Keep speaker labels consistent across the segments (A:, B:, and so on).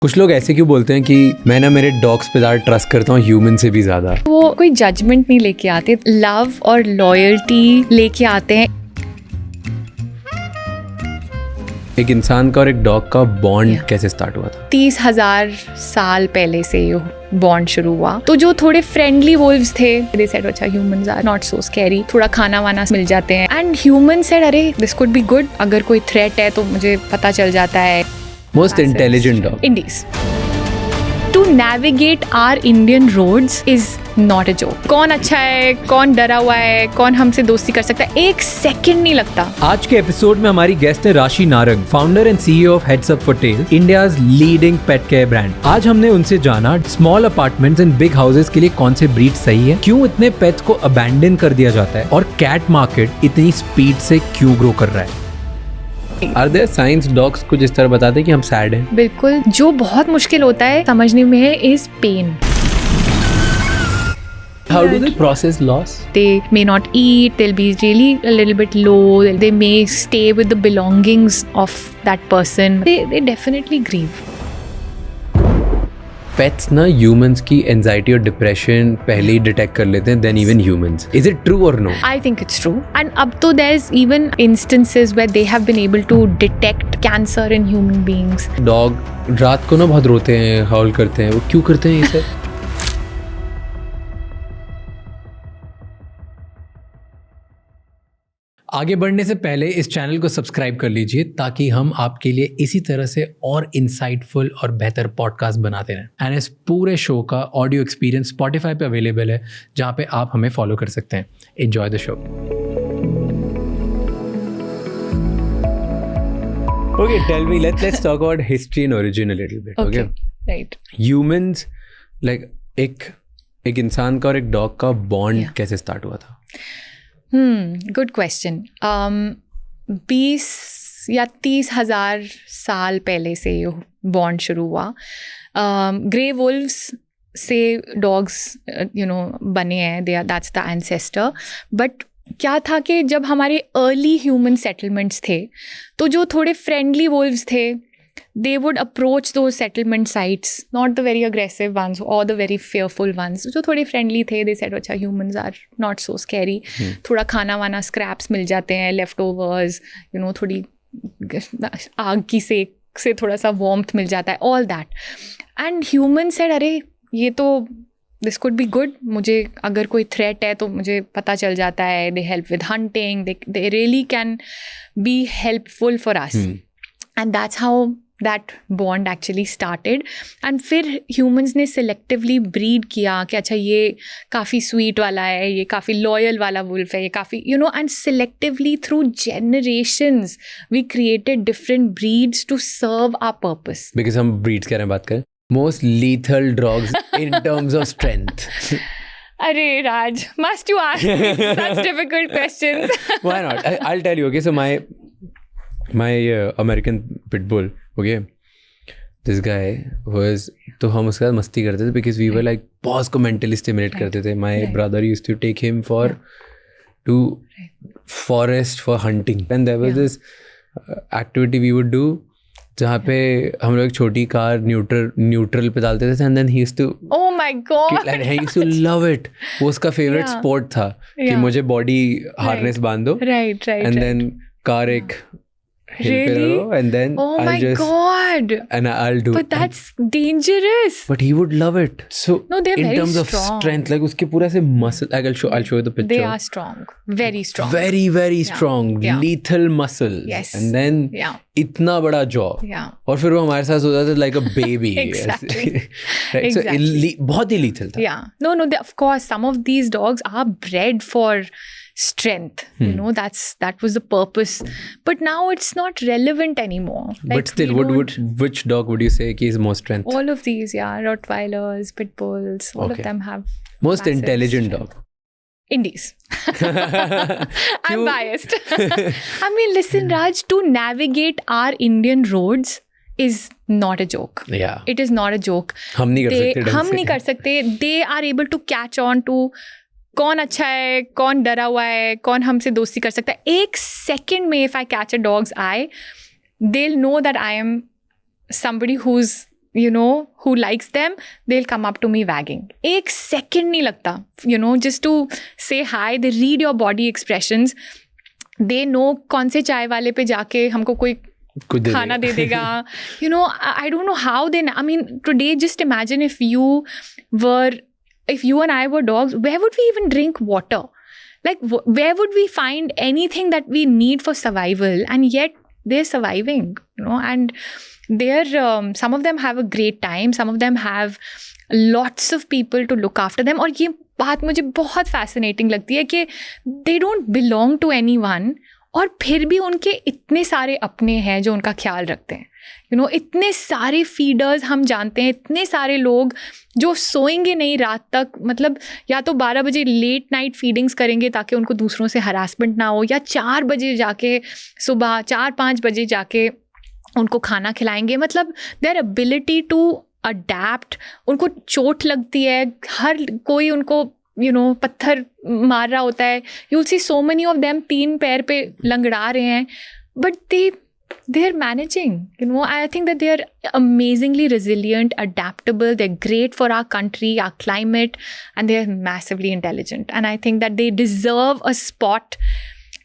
A: कुछ लोग ऐसे क्यों बोलते हैं कि मैं ना मेरे डॉग्स पे ज़्यादा ट्रस्ट करता हूँ ह्यूमन से भी ज़्यादा।
B: वो कोई जजमेंट नहीं लेके आते, लव और लॉयल्टी लेके आते हैं।
A: एक इंसान का और एक डॉग का बॉन्ड कैसे स्टार्ट हुआ था?
B: 30,000 साल पहले से ये बॉन्ड शुरू हुआ। तो जो थोड़े फ्रेंडली वुल्व्स थे, दे सेड अच्छा humans are not so scary, थोड़ा खाना वाना मिल जाते हैं। एंड ह्यूमन सेड अरे दिस कुड बी गुड, अगर कोई थ्रेट है तो मुझे पता चल जाता है।
A: Most intelligent dog
B: Indies. To navigate our Indian roads is not a joke. कौन अच्छा है, कौन डरा हुआ है, कौन हमसे दोस्ती कर सकता है, एक सेकंड नहीं लगता।
A: आज के एपिसोड में हमारी गेस्ट है Rashi Narang, founder and CEO of Heads Up For Tail, India's leading pet care brand. आज हमने उनसे जाना small apartments and big houses के लिए कौन से ब्रीड सही है, क्यों इतने पेट्स को अबैंडन कर दिया जाता है और कैट मार्केट इतनी स्पीड से क्यों ग्रो कर रहा है। Are there signs dogs कुछ इस तरह बताते हैं कि हम सैड हैं?
B: बिल्कुल। जो बहुत मुश्किल होता है समझने में है is pain.
A: How do they process loss?
B: They may not eat, they'll be really a little bit low, they may stay with the belongings of that person. They definitely grieve.
A: Pets ना humans की anxiety और depression पहले ही detect कर लेते हैं than even humans. Is it true or no?
B: I think it's true. And up to there's even instances where they have been able to detect cancer in human beings.
A: Dog रात को ना बहुत रोते हैं, हाउल करते हैं, वो क्यों करते हैं ये सब? आगे बढ़ने से पहले इस चैनल को सब्सक्राइब कर लीजिए ताकि हम आपके लिए इसी तरह से और इंसाइटफुल और बेहतर पॉडकास्ट बनाते रहें। एंड इस पूरे शो का ऑडियो एक्सपीरियंस स्पॉटिफाई पे अवेलेबल है, जहाँ पे आप हमें फॉलो कर सकते हैं। Enjoy the show. Okay, tell me, let's talk about history and origin a little bit. Okay.
B: Right.
A: Humans, like एक इंसान का और एक डॉग का बॉन्ड कैसे स्टार्ट हुआ था?
B: Good question. 20 या 30,000 साल पहले से ये बॉन्ड शुरू हुआ। ग्रे वुल्व्स से डॉग्स बने हैं, दैट्स द एंसेस्टर। बट क्या था कि जब हमारे अर्ली ह्यूमन सेटलमेंट्स थे तो जो थोड़े फ्रेंडली वुल्व्स थे, they would approach those settlement sites, not the very aggressive ones or the very fearful ones. जो थोड़े friendly थे, they said अच्छा humans are not so scary. थोड़ा खाना वाना scraps मिल जाते हैं, leftovers, थोड़ी आग की सेक से थोड़ा सा warmth मिल जाता है, all that. And humans said अरे ये तो this could be good, मुझे अगर कोई threat है तो मुझे पता चल जाता है, they help with hunting, they really can be helpful for us. And that's how that bond actually started. And फिर humans ने selectively breed किया कि अच्छा ये काफ़ी sweet वाला है, ये काफ़ी loyal वाला wolf है, ये काफ़ी and selectively through generations we created different breeds to serve our purpose.
A: Because हम breeds के बारे में बात करें, most lethal dogs in terms of strength.
B: अरे Raj, must you ask me such difficult questions?
A: Why not? I'll tell you. Okay, so my American pit bull, okay, this guy was, तो हम उसके साथ मस्ती करते थे because we were like boss को mentally stimulate करते थे. My brother used to take him to forest for hunting, and there was this activity we would do जहाँ पे हम लोग एक छोटी कार न्यूट्रल पे डालते थे, and then he used to,
B: oh my god,
A: and he used to love it. वो उसका favorite sport था कि मुझे body harness बांध दो,
B: right,
A: and then कार एक
B: really?
A: And then
B: oh
A: I'll
B: my god,
A: and I'll do.
B: But that's dangerous.
A: But he would love it. So
B: no, they're
A: in
B: very
A: terms
B: strong.
A: of strength, like उसके पूरा से muscle, like I'll show you the picture.
B: They are strong, very strong,
A: very strong, lethal muscles.
B: Yes.
A: And then इतना बड़ा jaw. और फिर वो हमारे साथ होता था like a baby.
B: Exactly.
A: Right.
B: Exactly.
A: So बहुत ही lethal था.
B: Yeah. No, of course, some of these dogs are bred for strength. That was the purpose. But now it's not relevant anymore. Like,
A: but still, which dog would you say is more strength?
B: All of these, Rottweilers, Pit Bulls, all of them have
A: most massive intelligent dog.
B: Indies. I'm biased. I mean, listen, Raj, to navigate our Indian roads is not a joke.
A: Yeah.
B: It is not a joke.
A: हम नहीं कर सकते.
B: They are able to catch on to कौन अच्छा है, कौन डरा हुआ है, कौन हमसे दोस्ती कर सकता है। एक सेकंड में if I catch a dog's eye, they'll know that I am somebody who's who likes them, they'll come up to me wagging. एक second नहीं लगता, just to say hi. They read your body expressions. They know कौन से चाय वाले पे जाके हमको कोई खाना दे देगा. I don't know how they, I mean, today just imagine if you and I were dogs, where would we even drink water? Like, where would we find anything that we need for survival? And yet they're surviving, and they're, some of them have a great time. Some of them have lots of people to look after them. और ये बात मुझे बहुत fascinating लगती है कि they don't belong to anyone, और फिर भी उनके इतने सारे अपने हैं जो उनका ख्याल रखते हैं. इतने सारे फीडर्स हम जानते हैं, इतने सारे लोग जो सोएंगे नहीं रात तक, मतलब या तो 12 बजे लेट नाइट फीडिंग्स करेंगे ताकि उनको दूसरों से हरासमेंट ना हो, या 4 बजे जाके सुबह 4-5 बजे जाके उनको खाना खिलाएंगे. मतलब देयर एबिलिटी टू अडैप्ट. उनको चोट लगती है, हर कोई उनको पत्थर मार रहा होता है. you'll see so many of them 3 पैर पे लंगड़ा रहे हैं, but they're managing. I think that they're amazingly resilient, adaptable. They're great for our country, our climate, and they're massively intelligent. And I think that they deserve a spot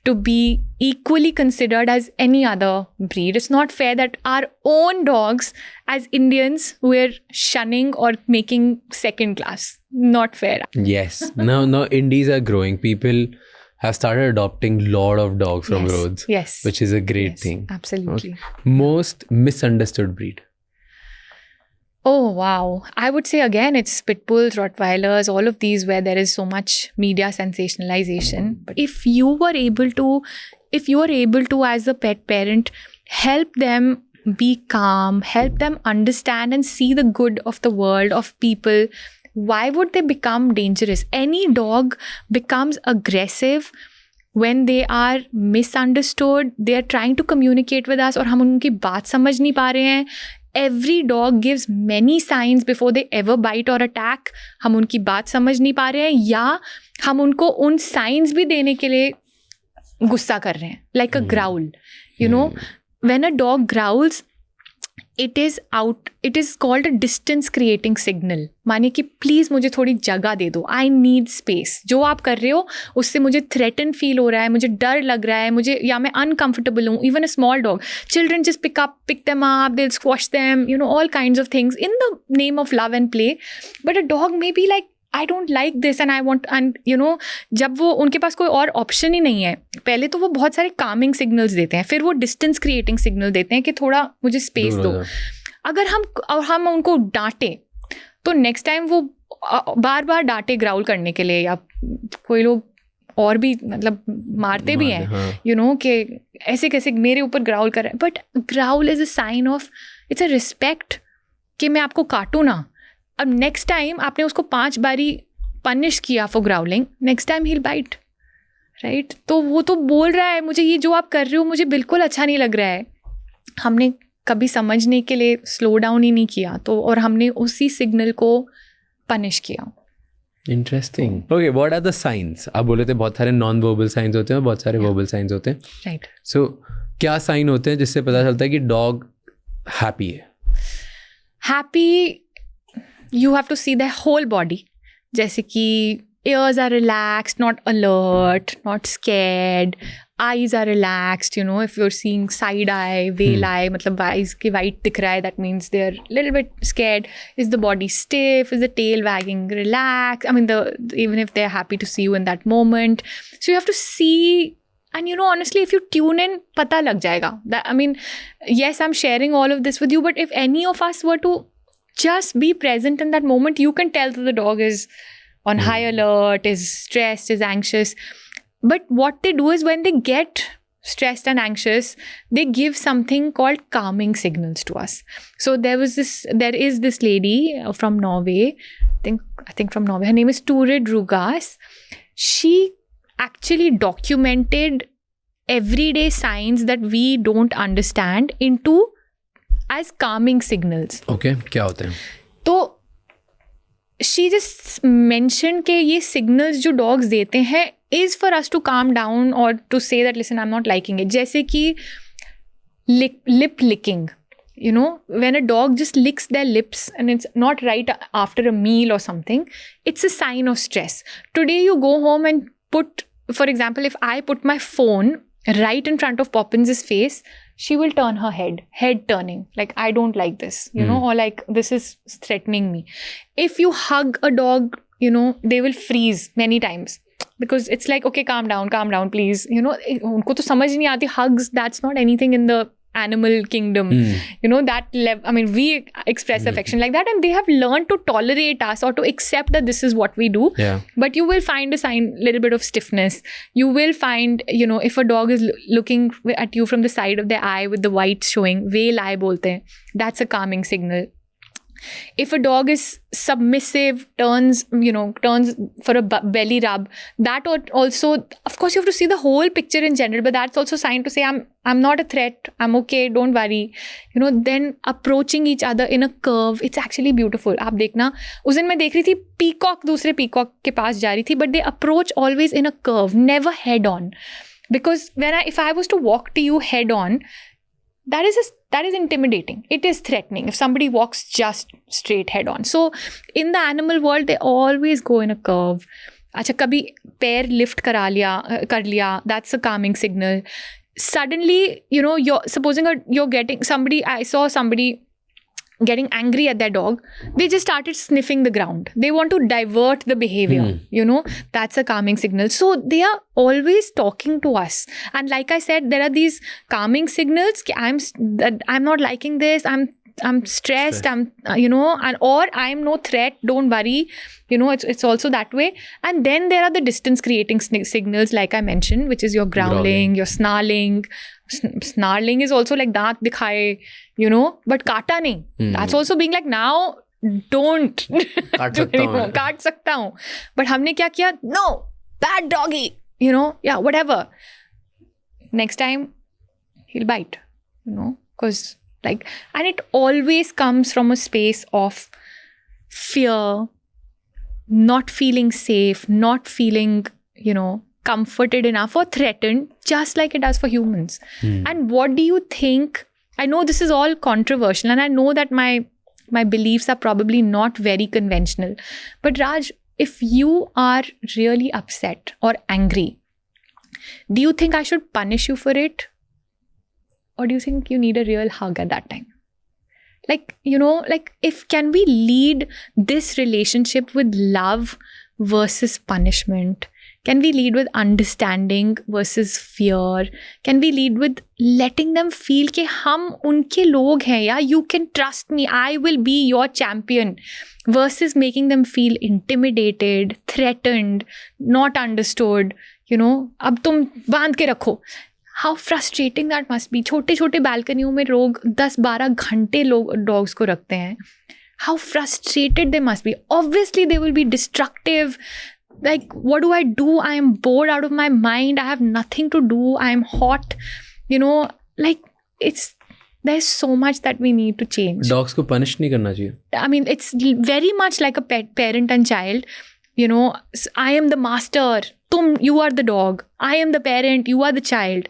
B: to be equally considered as any other breed. It's not fair that our own dogs, as Indians, we're shunning or making second class. Not fair.
A: Yes. Now Indies are growing. People have started adopting a lot of dogs from roads.
B: Yes.
A: Which is a great thing.
B: Absolutely.
A: Okay. Most misunderstood breed.
B: Oh, wow. I would say again, it's pit bulls, Rottweilers, all of these where there is so much media sensationalization. But if you are able to, as a pet parent, help them be calm, help them understand and see the good of the world, of people, why would they become dangerous? Any dog becomes aggressive when they are misunderstood. They are trying to communicate with us और हम उनकी बात समझ नहीं पा रहे हैं. Every dog gives many signs before they ever bite or attack. हम उनकी बात समझ नहीं पा रहे हैं, या हम उनको उन signs भी देने के लिए गुस्सा कर रहे हैं. Like a growl. When a dog growls, it is called a distance creating signal. मानिए कि प्लीज़ मुझे थोड़ी जगह दे दो. I need space. जो आप कर रहे हो उससे मुझे threatened feel हो रहा है, मुझे डर लग रहा है, मुझे, या मैं uncomfortable हूँ. Even a small dog, children just pick them up, they'll squash them, all kinds of things in the name of love and play. But a dog may be like, I don't like this and I want, and जब वो उनके पास कोई और option ही नहीं है, पहले तो वो बहुत सारे calming signals देते हैं, फिर वो distance creating signal देते हैं कि थोड़ा मुझे space दो. अगर हम उनको डांटें तो नेक्स्ट टाइम वो बार बार डांटे ग्राउल करने के लिए, या कोई लोग और भी मतलब मारते भी हैं, कि ऐसे कैसे मेरे ऊपर ग्राउल कर रहा है. But growl is a sign of, it's a respect कि मैं आपको काटूँ ना. अब नेक्स्ट टाइम आपने उसको 5 बारी पनिश किया for growling, next time he bite, right. तो वो तो बोल रहा है मुझे ये जो आप कर रहे हो मुझे बिल्कुल अच्छा नहीं लग रहा है. हमने कभी समझने के लिए स्लो डाउन ही नहीं किया, तो और हमने उसी सिग्नल को पनिश किया.
A: Interesting. Okay, what are the science? आप बोले थे बहुत सारे नॉन वर्बल साइंस होते हैं, बहुत सारे वर्बल साइंस होते हैं,
B: राइट.
A: सो क्या साइन होते हैं जिससे पता चलता है कि डॉग हैप्पी है? Happy,
B: you have to see their whole body. जैसे कि ears are relaxed, not alert, not scared. Eyes are relaxed, if you're seeing side eye, veil eye, मतलब eyes के white दिख रहा है, that means they're a little bit scared. Is the body stiff? Is the tail wagging? Relaxed? I mean, even if they're happy to see you in that moment. So you have to see. And honestly, if you tune in, pata lag jayega. I mean, yes, I'm sharing all of this with you, but if any of us were to just be present in that moment, you can tell that the dog is on high alert, is stressed, is anxious. But what they do is when they get stressed and anxious, they give something called calming signals to us. So there is this lady from Norway, I think from Norway, her name is Turid Rugas. She actually documented everyday signs that we don't understand into as calming signals.
A: Okay, क्या होते हैं?
B: तो she just mentioned कि ये signals जो dogs देते हैं is for us to calm down or to say that listen, I'm not liking it. जैसे कि lip licking. You know, when a dog just licks their lips and it's not right after a meal or something, it's a sign of stress. Today you go home and put, for example, if I put my phone right in front of Poppins' face, she will turn her head turning, like, I don't like this, you know, or like, this is threatening me. If you hug a dog, you know, they will freeze many times. Because it's like, okay, calm down, please. You know, unko to samajh nahi aati hugs. That's not anything in the animal kingdom. You know, that level. I mean, we express affection like that, and they have learned to tolerate us or to accept that this is what we do.
A: Yeah.
B: But you will find a little bit of stiffness. You will find, you know, if a dog is looking at you from the side of their eye with the whites showing, veil eye bolte hain, that's a calming signal. If a dog is submissive, turns for a belly rub, that also, of course, you have to see the whole picture in general, but that's also a sign to say, I'm not a threat, I'm okay, don't worry. You know, then approaching each other in a curve, it's actually beautiful. आप देखना, उस दिन मैं देख रही थी peacock दूसरे peacock के पास जा रही थी, but they approach always in a curve, never head on. Because if I was to walk to you head on, that is intimidating. It is threatening if somebody walks just straight head on. So in the animal world, they always go in a curve. अच्छा, कभी पैर lift कर लिया, that's a calming signal. Suddenly, you know, I saw somebody getting angry at their dog. They just started sniffing the ground. They want to divert the behavior. You know, that's a calming signal. So they are always talking to us. And like I said, there are these calming signals. I'm not liking this. I'm stressed. I'm or I'm no threat. Don't worry. You know, it's also that way. And then there are the distance creating signals, like I mentioned, which is your growling, your snarling. Snarling is also like daant dikhaye, you know, but kaata nahi. That's also being like, now don't kaat sakta hu. But हमने क्या किया? No, bad doggy, you know, yeah, whatever. Next time he'll bite, you know, because like, and it always comes from a space of fear, not feeling safe, not feeling, you know, comforted enough or threatened, just like it does for humans. And what do you think? I know this is all controversial, and I know that my beliefs are probably not very conventional. But Raj, if you are really upset or angry, do you think I should punish you for it? Or do you think you need a real hug at that time? Like, you know, like, can we lead this relationship with love versus punishment? Can we lead with understanding versus fear? Can we lead with letting them feel कि हम उनके लोग हैं, या you can trust me, I will be your champion, versus making them feel intimidated, threatened, not understood, you know, अब तुम बांध के रखो. How frustrating that must be. छोटे छोटे बालकनियों में लोग 10-12 घंटे डॉग्स को रखते हैं. How frustrated they must be. Obviously they will be destructive. Like, what do? I am bored out of my mind. I have nothing to do. I am hot. You know, like, there's so much that we need to change.
A: Dogs को punish नहीं करना चाहिए.
B: I mean, it's very much like a parent and child. You know, I am the master. You are the dog. I am the parent. You are the child.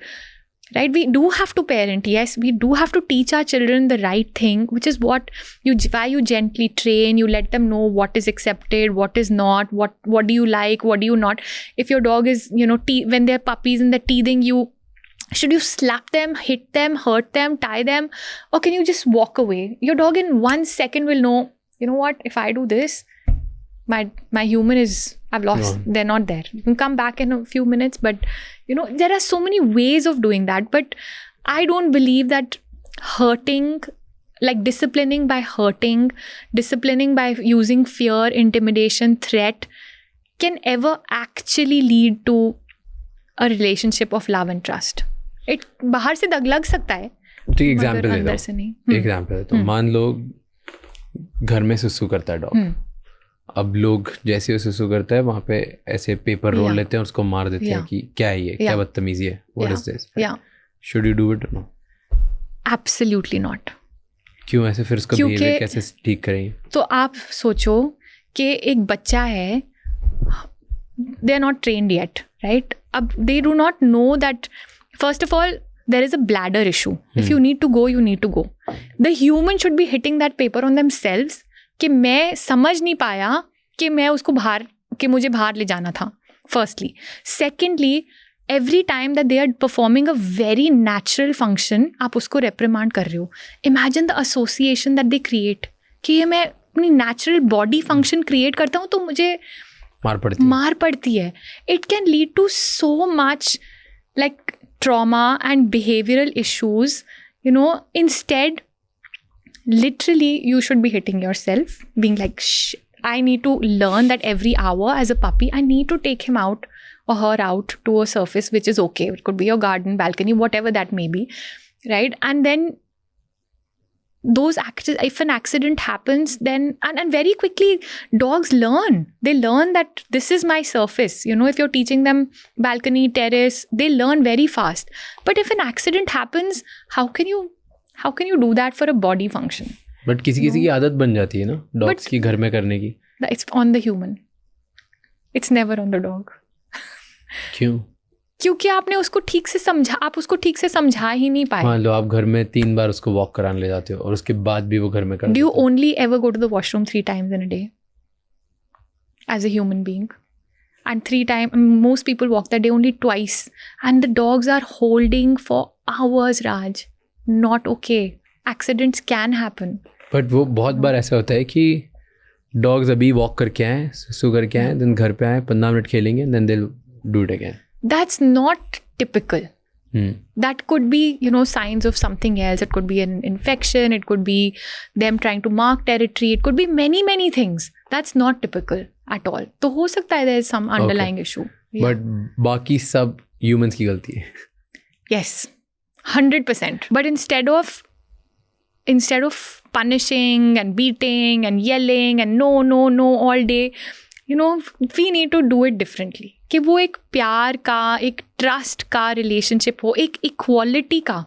B: Right? We do have to parent. Yes, we do have to teach our children the right thing, which is why you gently train. You let them know what is accepted, what is not, what do you like, what do you not. If your dog is, you know, when they're puppies and they're teething you, should you slap them, hit them, hurt them, tie them, or can you just walk away? Your dog in 1 second will know, you know what, if I do this, my human is, I've lost, they're not there. You can come back in a few minutes, but you know, there are so many ways of doing that. But I don't believe that hurting, like disciplining by hurting, disciplining by using fear, intimidation, threat, can ever actually lead to a relationship of love and trust. It बाहर से लग सकता है.
A: ठीक example दे
B: अंदर से नहीं.
A: Example तो मान लो घर में सुसु करता है डॉग. अब लोग जैसे वो सुसु करता है वहाँ पे ऐसे पेपर रोल लेते हैं और उसको मार देते हैं कि क्या है ये, क्या बदतमीजी है, what is this, should you do it और नो?
B: Absolutely not.
A: क्यों ऐसे? फिर उसका बिहेवियर कैसे ठीक करेंगे?
B: तो आप सोचो कि एक बच्चा है, they are not trained yet, right? अब they do not know that, first of all there is a bladder issue. If you need to go, you need to go. The human should be hitting that paper on themselves कि मैं समझ नहीं पाया कि मैं उसको मुझे बाहर ले जाना था, firstly. Secondly, every time that they are performing a very natural function, आप उसको reprimand कर रहे हो. Imagine the association that they create कि ये मैं अपनी natural body function create करता हूँ तो मुझे मार पड़ती है. It can lead to so much like trauma and behavioral issues. Instead, literally, you should be hitting yourself, being like, I need to learn that every hour as a puppy, I need to take him out or her out to a surface which is okay. It could be your garden, balcony, whatever that may be, right? And then if an accident happens, then and very quickly dogs learn. They learn that this is my surface. If you're teaching them balcony, terrace, they learn very fast. But if an accident happens, how can you do that for a body function?
A: But किसी की आदत बन जाती है ना dogs की घर में करने की.
B: It's on the human. It's never on the dog.
A: क्यों?
B: क्योंकि आप उसको ठीक से समझा ही नहीं पाए.
A: मान लो आप घर में 3 बार उसको वॉक कराने ले जाते हो और उसके बाद भी वो घर में कर.
B: Do you only ever go to the washroom 3 times in a day as a human being? And 3 times, most people walk that day only twice. And the dogs are holding for hours, Raj. Not okay. Accidents can happen.
A: But वो बहुत बार ऐसा होता है कि dogs अभी walk करके आए, सुसु करके आए, then घर पे आए, 15 मिनट खेलेंगे, then they'll do it again.
B: That's not typical. That could be, signs of something else. It could be an infection. It could be them trying to mark territory. It could be many, many things. That's not typical at all. तो हो सकता है there is some underlying issue.
A: Yeah. But बाकी सब humans की गलती है.
B: Yes, 100%. But instead of punishing and beating and yelling and no all day, we need to do it differently. कि वो एक प्यार का, एक ट्रस्ट का रिलेशनशिप हो, एक इक्वालिटी का.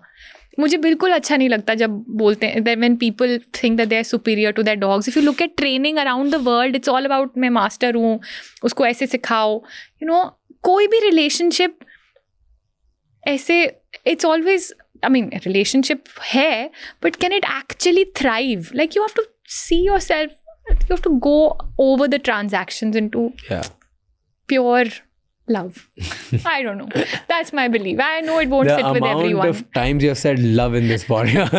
B: मुझे बिल्कुल अच्छा नहीं लगता जब बोलते हैं when people think that they are superior to their dogs. If you look at training around the world, it's all about मैं मास्टर हूँ, उसको ऐसे सिखाओ. कोई भी रिलेशनशिप ऐसे, it's always, relationship है, but can it actually thrive? Like you have to see yourself, you have to go over the transactions into pure love. I don't know. That's my belief. I know it won't fit with everyone.
A: The amount of times you have said love in this podcast.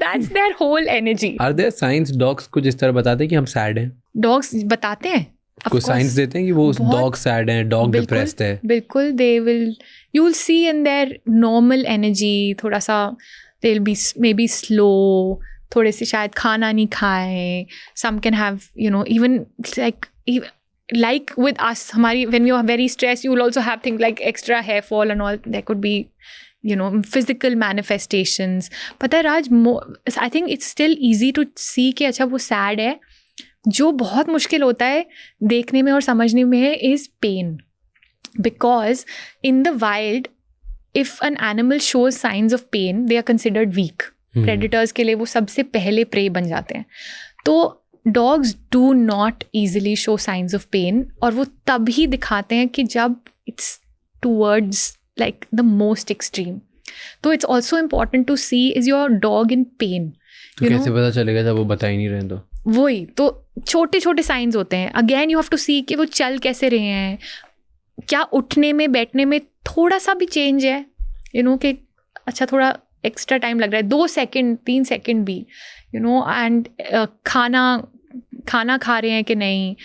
B: That's their whole energy.
A: Are there signs dogs कुछ इस तरह बताते हैं कि हम sad हैं?
B: Dogs बताते हैं.
A: कुछ signs देते हैं कि वो dog sad है, dog depressed है.
B: बिल्कुल, you will see in their normal energy, थोड़ा सा they'll be maybe slow, थोड़े से शायद खाना नहीं खाए. Some can have, even like with us, when you are very stressed, you will also have things like extra hair fall and all. There could be, physical manifestations. पता है राज, I think it's still easy to see कि अच्छा वो sad है. जो बहुत मुश्किल होता है देखने में और समझने में is pain. Because in the wild, if an animal shows signs of pain, they are considered weak. Predators के लिए वो सबसे पहले prey बन जाते हैं. तो dogs do not easily show signs of pain, और वो तभी दिखाते हैं कि जब it's towards like the most extreme. तो it's also important to see, is your dog in pain?
A: तो कैसे पता चलेगा जब वो बता ही नहीं रहे तो?
B: वही तो छोटे छोटे साइंस होते हैं. अगेन यू हैव टू सी कि वो चल कैसे रहे हैं, क्या उठने में बैठने में थोड़ा सा भी चेंज है, कि अच्छा थोड़ा एक्स्ट्रा टाइम लग रहा है, 2 सेकेंड 3 सेकेंड भी, एंड खाना खा रहे हैं कि नहीं,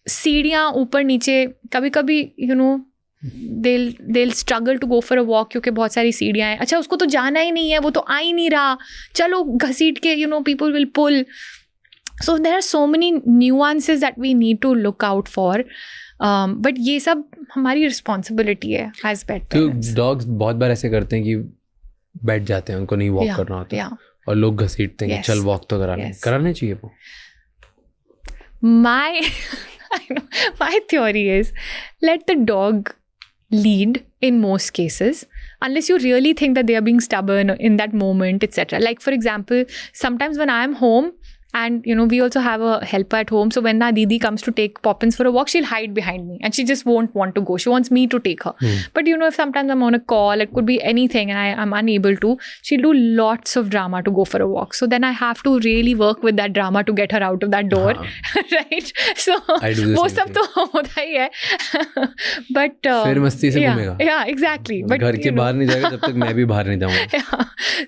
B: सीढ़ियाँ ऊपर नीचे, कभी कभी they'll struggle to go for a walk क्योंकि बहुत सारी सीढ़ियाँ हैं. अच्छा उसको तो जाना ही नहीं है, वो तो आ ही नहीं रहा, चलो घसीट के people will pull. So there are so many nuances that we need to look out for. But ये सब हमारी responsibility है as pet parents.
A: तो dogs बहुत बार ऐसे करते हैं कि बैठ जाते हैं, उनको नहीं walk करना होता, और लोग घसीटते हैं कि चल walk तो कराने चाहिए वो. My theory is, let the dog lead in most cases, unless you really think that they are being stubborn in that moment, etc. Like for example, sometimes when I am home
B: And, you know, we also have a helper at home. So when our Didi comes to take Poppins for a walk, she'll hide behind me and she just won't want to go. She wants me to take her. But, you know, if sometimes I'm on a call, it could be anything and I'm unable to, she'll do lots of drama to go for a walk. So then I have to really work with that drama to get her out of that door. Right? So वो सब तो होता ही है. But
A: फिर मस्ती से घूमेगा.
B: Yeah, exactly. But
A: घर के बाहर नहीं जाएगा जब तक मैं भी बाहर नहीं जाऊंगा.
B: Yeah.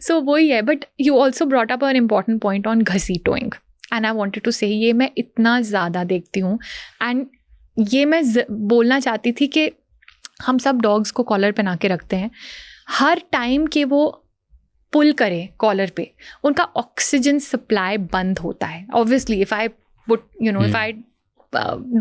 B: So वही है. But you also brought up an important point on घसीटोइंग. And I wanted to say ये मैं इतना ज़्यादा देखती हूँ. And ये मैं बोलना चाहती थी कि हम सब डॉग्स को कॉलर पहना के रखते हैं. हर टाइम के वो पुल करे कॉलर पे, उनका ऑक्सीजन सप्लाई बंद होता है. Obviously, if I put, you know, if I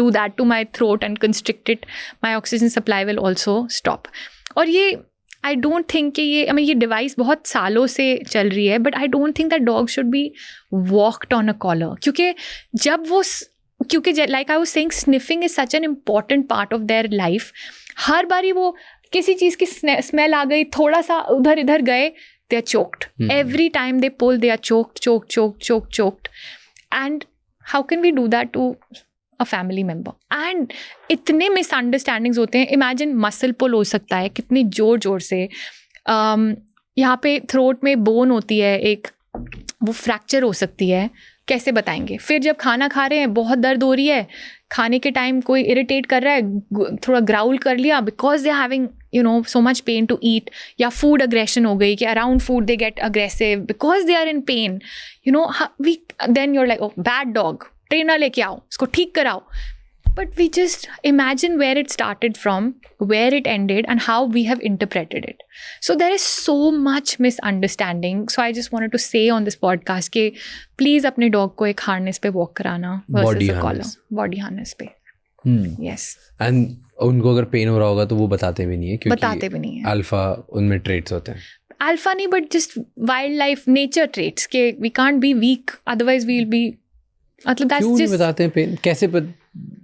B: do that to my throat and constrict it, my oxygen supply will also stop. और ये I don't think कि ये, I mean, ये डिवाइस बहुत सालों से चल रही है, but I don't think that dogs should be walked on a collar. क्योंकि जब वो, क्योंकि like I was saying, sniffing is such an important part of their life. हर बारी वो किसी चीज़ की स्मेल आ गई, थोड़ा सा उधर इधर गए, they are choked. Every time they pull, they are choked. And how can we do that to a family member? And इतने misunderstandings होते हैं. Imagine muscle pull हो सकता है कितनी जोर से. यहाँ पे throat में bone होती है एक, वो fracture हो सकती है. कैसे बताएंगे? फिर जब खाना खा रहे हैं, बहुत दर्द हो रही है, खाने के टाइम कोई इरिटेट कर रहा है, थोड़ा ग्राउल कर लिया, because they are having, you know, so much pain to eat. या फूड अग्रेशन हो गई कि around food they get aggressive because they are in pain, you know. We then you're like, oh bad dog, trainer लेके आओ, इसको ठीक कराओ. But we just imagine where it started from, where it ended, and how we have interpreted it. So there is so much misunderstanding. So I just wanted to say on this podcast कि please अपने dog को एक harness पे walk कराना versus a collar. Body harness पे. Yes.
A: And उनको अगर pen हो रहा होगा तो वो बताते भी नहीं है, क्योंकि
B: बताते भी नहीं है.
A: अल्फा उनमें traits होते हैं.
B: Alpha नहीं, but just wildlife nature traits के we can't be weak, otherwise we'll be, मतलब that's
A: क्यों
B: just.
A: नहीं बताते हैं पेन कैसे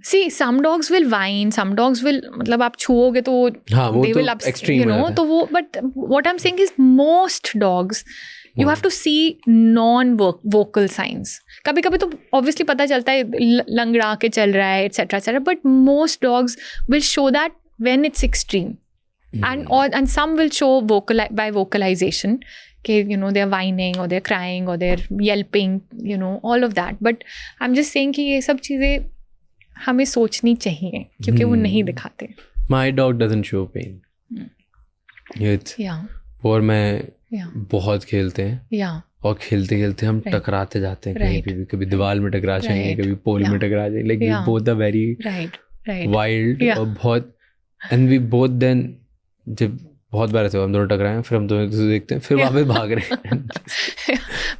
B: See, some dogs will whine, some dogs will, मतलब आप छुओगे तो
A: वो
B: they
A: तो
B: will
A: extreme
B: you know, तो वो, but what I'm saying is most dogs you have to see non-vocal signs. कभी कभी तो obviously पता चलता है लंगड़ा के चल रहा है etc, but most dogs will show that when it's extreme. And some will show by vocalization, okay, you know, they're whining or they're crying or they're yelping, you know, all of that. But I'm just saying कि ये सब चीज़ें हमें सोचनी चाहिए क्योंकि वो नहीं दिखाते.
A: My dog doesn't show pain. और मैं बहुत खेलते हैं और खेलते खेलते हम टकराते जाते हैं कहीं भी, कभी दीवार में टकरा जाएंगे, कभी पोल में टकरा जाएंगे. Like we both are very wild और बहुत, and we both then जब बहुत बार ऐसे हम दोनों टकराए हैं, फिर हम दोनों दूसरे देखते हैं, फिर वापस भाग रहे हैं.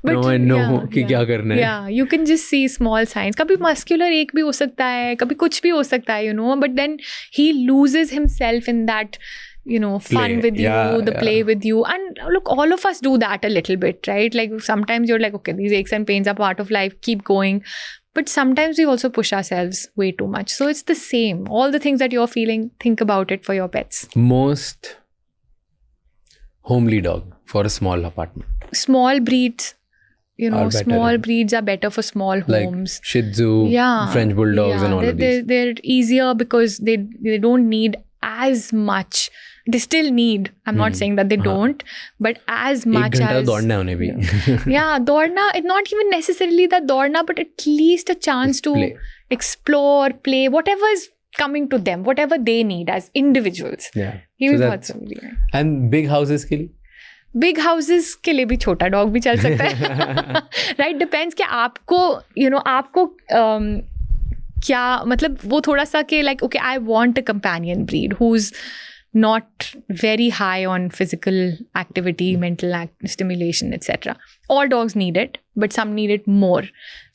A: Now I know कि क्या करना है.
B: Yeah, you can just see small signs. कभी muscular ache भी हो सकता है, कभी कुछ भी हो सकता है, you know, but then he loses himself in that, you know, fun with you, the play with you. And look, all of us do that a little bit, right? Like sometimes you're like, okay, these aches and pains are part of life, keep going. But sometimes we also push ourselves way too much. So it's the same. All the things that you're feeling, think about it for your pets.
A: Most homely dog for a small apartment.
B: Small breeds, you know, small breeds are better for small homes.
A: Like Shih Tzu, French Bulldogs and all of these.
B: They're easier because they don't need as much. They still need, I'm not saying that they don't, but as much as... 1 घंटा दौड़ना उन्हें भी. Yeah, दौड़ना, it's not even necessarily that दौड़ना, but at least a chance to explore, play, whatever is coming to them, whatever they need as individuals.
A: Yeah.
B: ये भी बहुत जरूरी है.
A: And big houses के लिए?
B: बिग हाउसेस के लिए भी छोटा डॉग भी चल सकता है. राइट, डिपेंड्स कि आपको, यू नो, आपको क्या, मतलब वो थोड़ा सा कि like, okay, I want a companion breed who is not very high on physical activity, mental stimulation, etc. All dogs need it, but some need it more.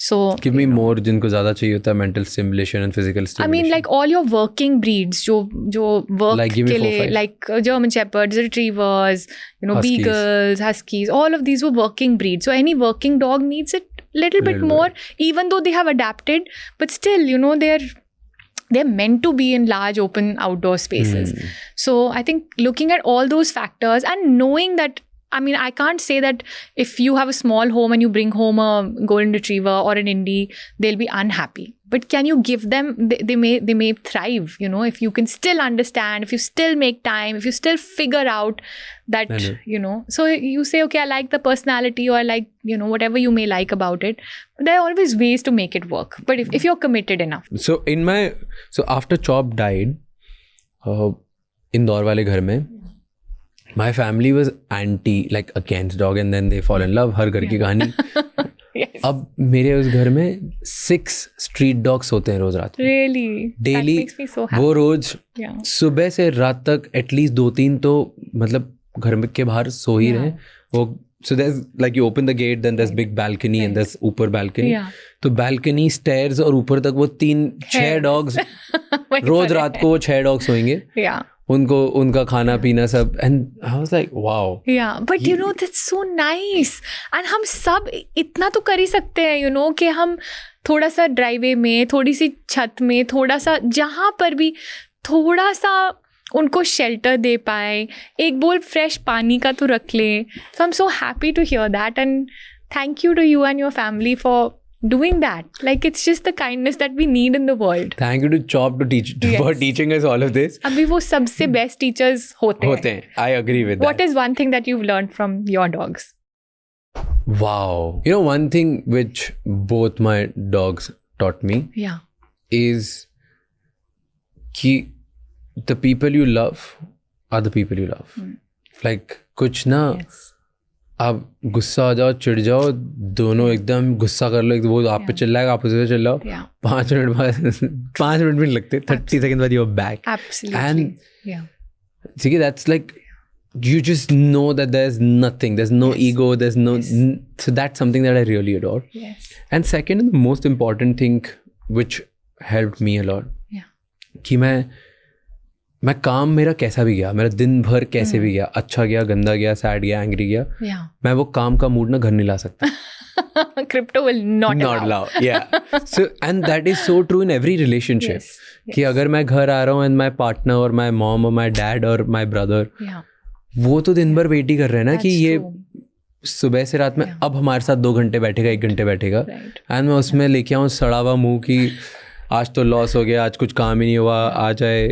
B: So
A: give me more जिनको ज़्यादा चाहिए होता है mental stimulation and physical stimulation.
B: I mean, like all your working breeds जो work
A: like,
B: के लिए, like German Shepherds, Retrievers, you know, Huskies. Beagles, Huskies, all of these were working breeds. So any working dog needs it little bit more, even though they have adapted, but still, you know, they're meant to be in large open outdoor spaces. So I think looking at all those factors and knowing that I mean, I can't say that if you have a small home and you bring home a golden retriever or an Indie, they'll be unhappy. But can you give them? They may thrive. You know, if you can still understand, if you still make time, if you still figure out that, you know. So you say, okay, I like the personality, or I like, you know, whatever you may like about it. There are always ways to make it work. But if you're committed enough.
A: So after Chop died, Indore वाले घर में my family was anti, like against dog, and then they fall in love. हर घर की कहानी.
B: Yes.
A: अब मेरे उस घर में 6 स्ट्रीट डॉग्स होते हैं रोज रात.
B: Really?
A: Daily.
B: That makes me so happy.
A: वो रोज
B: Yeah.
A: सुबह से रात तक एटलीस्ट 2-3 तो मतलब घर के बाहर सो ही रहे. वो so there's like you open the gate, then there's big balcony and there's ऊपर balcony.
B: Yeah.
A: तो balcony, stairs और ऊपर तक वो 3-6 डॉग्स रोज रात को 6 डॉग्स सोएंगे.
B: Yeah.
A: उनका खाना पीना सब. And I was like, wow.
B: Yeah, but you know, that's so nice. And हम सब इतना तो कर ही सकते हैं, you know, कि हम थोड़ा सा ड्राइवे में, थोड़ी सी छत में, थोड़ा सा जहाँ पर भी थोड़ा सा उनको शेल्टर दे पाए, एक बोल फ्रेश पानी का तो रख ले. So I'm so happy to hear that, and thank you to you and your family for doing that. Like, it's just the kindness that we need in the world.
A: Thank you to Chop for teaching us all of this.
B: अभी वो सबसे best teachers होते हैं.
A: I agree with that.
B: What is one thing that you've learned from your dogs?
A: Wow. You know, one thing which both my dogs taught me
B: Yeah.
A: is कि the people you love are the people you love. Like, कुछ ना
B: Yes.
A: आप गुस्सा हो जाओ, चिढ़ जाओ, दोनों एकदम गुस्सा कर लो, वो आप पे चिल्लाएगा, आप उसे चिल्लाओ.
B: Yeah.
A: 5 मिनट बाद 5 मिनट भी नहीं लगते, 30 सेकंड बाद you're back.
B: Absolutely.
A: And
B: yeah.
A: see, that's like, you just know that there's nothing, there's no ego, there's no. So that's something that I really adore.
B: Yes.
A: And second, the most important thing which helped me a lot,
B: Yeah.
A: कि मैं काम मेरा कैसा भी गया, मेरा दिन भर कैसे भी गया, अच्छा गया, गंदा गया, सैड गया, एंग्री गया,
B: Yeah.
A: मैं वो काम का मूड ना घर नहीं ला सकता.
B: Crypto will not allow.
A: Yeah. So, and that is so true in every relationship.
B: Yes.
A: कि अगर मैं घर आ रहा हूँ and my partner or my mom or my dad or my brother,
B: Yeah.
A: वो तो दिन भर वेट ही कर रहे हैं ना कि
B: That's
A: ये
B: true.
A: सुबह से रात में अब हमारे साथ 2 घंटे बैठेगा, 1 घंटे बैठेगा.
B: Right.
A: एंड मैं उसमें लेके आऊँ सड़ा हुआ मुँह कि आज तो लॉस हो गया, आज कुछ काम ही नहीं हुआ, आज आए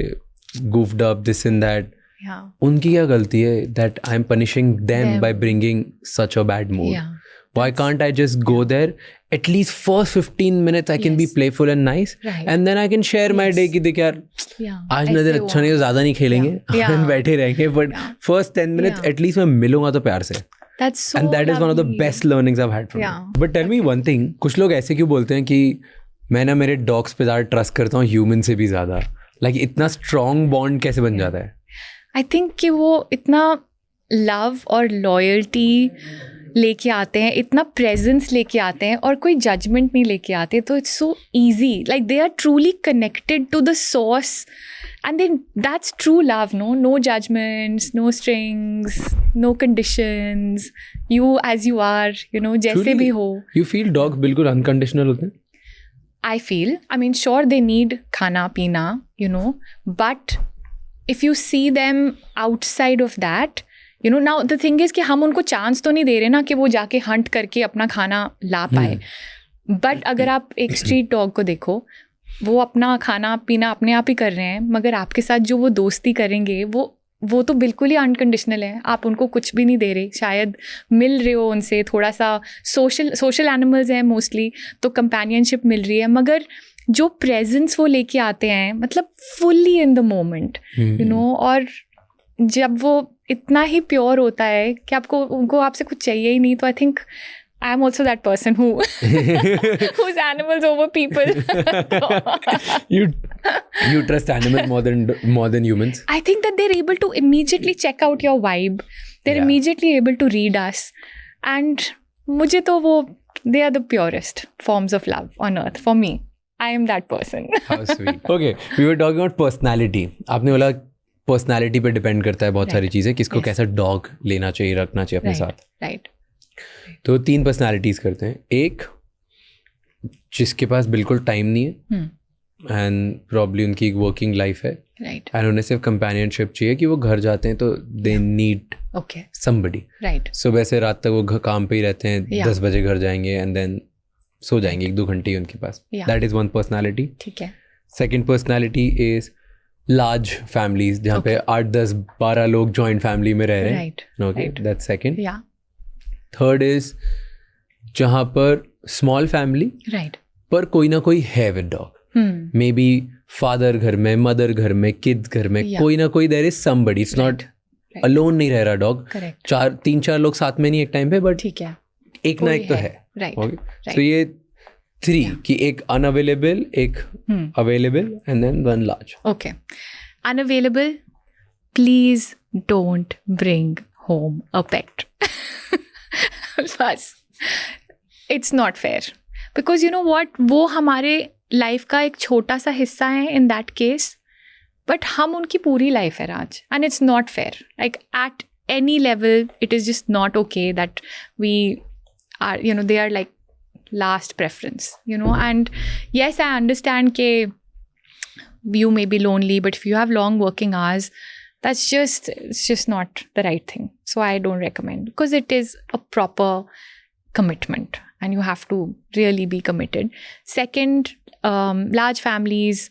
A: goofed up, this and that.
B: Yeah.
A: उनकी क्या गलती है that I'm punishing them by bringing such a bad mood?
B: Yeah.
A: Why can't I just go there? At least first 15 minutes I can be playful and nice.
B: Right.
A: And then I can share my day कि देख यार
B: Yeah.
A: आज मेरा दिन अच्छा नहीं है, ज़्यादा नहीं खेलेंगे,
B: Yeah.
A: बैठे रहेंगे. But first 10 minutes at least मैं मिलूंगा तो प्यार से.
B: That's so
A: And that is one of the
B: lovely.
A: best learnings I've had from
B: Yeah.
A: it. But tell me one thing, कुछ लोग ऐसे क्यों बोलते हैं कि मैं ना मेरे डॉग्स पे ज़्यादा ट्रस्ट करता हूँ ह्यूमन से भी ज़्यादा. Like, इतना स्ट्रॉन्ग बॉन्ड कैसे बन जाता है?
B: आई थिंक कि वो इतना लव और लॉयल्टी लेके आते हैं, इतना प्रेजेंस लेके आते हैं और कोई जजमेंट नहीं लेके आते. तो it's so easy, like they are truly connected to the source, and then that's true love. No judgments, no strings, no conditions, you as you are, you know, जैसे
A: Truly,
B: भी हो.
A: You feel dogs बिल्कुल unconditional होते हैं?
B: I feel, I mean, sure, they need khana pina, you know, but if you see them outside of that, you know, now the thing is कि हम उनको chance तो नहीं दे रहे ना कि वो जाके हंट करके अपना खाना ला पाए. बट अगर आप एक स्ट्रीट डॉग को देखो, वो अपना खाना पीना अपने आप ही कर रहे हैं, मगर आपके साथ जो वो दोस्ती करेंगे वो तो बिल्कुल ही अनकंडीशनल है. आप उनको कुछ भी नहीं दे रहे, शायद मिल रहे हो उनसे, थोड़ा सा सोशल एनिमल्स हैं मोस्टली, तो कंपेनियनशिप मिल रही है, मगर जो प्रेजेंस वो लेके आते हैं, मतलब fully in the moment, you know. और जब वो इतना ही प्योर होता है कि उनको आपसे कुछ चाहिए ही नहीं. तो I think I am also that person who's animals over people.
A: You trust animals more than humans?
B: I think that they're able to immediately check out your vibe. They're immediately able to read us. And मुझे तो वो, they are the purest forms of love on earth for me. I am that person.
A: How sweet. Okay, we were talking about personality. आपने बोला personality पे depend करता है बहुत सारी चीज़ें, किसको कैसा dog लेना चाहिए, रखना चाहिए अपने साथ.
B: Right.
A: तो 3 पर्सनालिटीज़ करते हैं. एक जिसके पास बिल्कुल टाइम नहीं है, एंड प्रॉब्ली उनकी एक वर्किंग लाइफ है
B: राइट
A: एंड उन्हें सिर्फ कंपेनियनशिप चाहिए कि वो घर जाते हैं तो they need
B: okay
A: somebody.
B: Right
A: सुबह से रात तक वो काम पे ही रहते हैं,
B: Yeah.
A: 10 बजे घर जाएंगे एंड देन सो जाएंगे, 1-2 घंटे ही उनके पास.
B: Yeah.
A: That is one personality.
B: ठीक है
A: second personality is large families जहाँ पे 8-10-12 लोग जॉइंट फैमिली में रह रहे हैं.
B: Right
A: okay,
B: right.
A: That's second.
B: या
A: थर्ड इज जहाँ पर स्मॉल फैमिली
B: राइट
A: पर कोई ना कोई है with dog. May be father घर में, मदर घर में, किड्स घर में,
B: Yeah.
A: कोई ना कोई there is somebody. It's not
B: right.
A: Alone नहीं रह रहा डॉग.
B: करेक्ट
A: 3-4 लोग साथ में नहीं एक टाइम पे, बट
B: ठीक है
A: एक ना
B: कोई
A: एक तो
B: है.
A: है.
B: Right
A: okay,
B: right.
A: तो ये 3 कि एक अनअवेलेबल, एक available and then one large.
B: Okay. Unavailable, please don't bring home a pet. बस it's not fair. Because you know what? वो हमारे लाइफ का एक छोटा सा हिस्सा है in that case. But हम उनकी पूरी लाइफ है राज. And it's not fair. Like at any level, it is just not okay that we are, you know, they are like last preference, you know. And yes, I understand ke you may be lonely, but if you have long working hours, it's just not the right thing. So I don't recommend, because it is a proper commitment and you have to really be committed. Second, large families.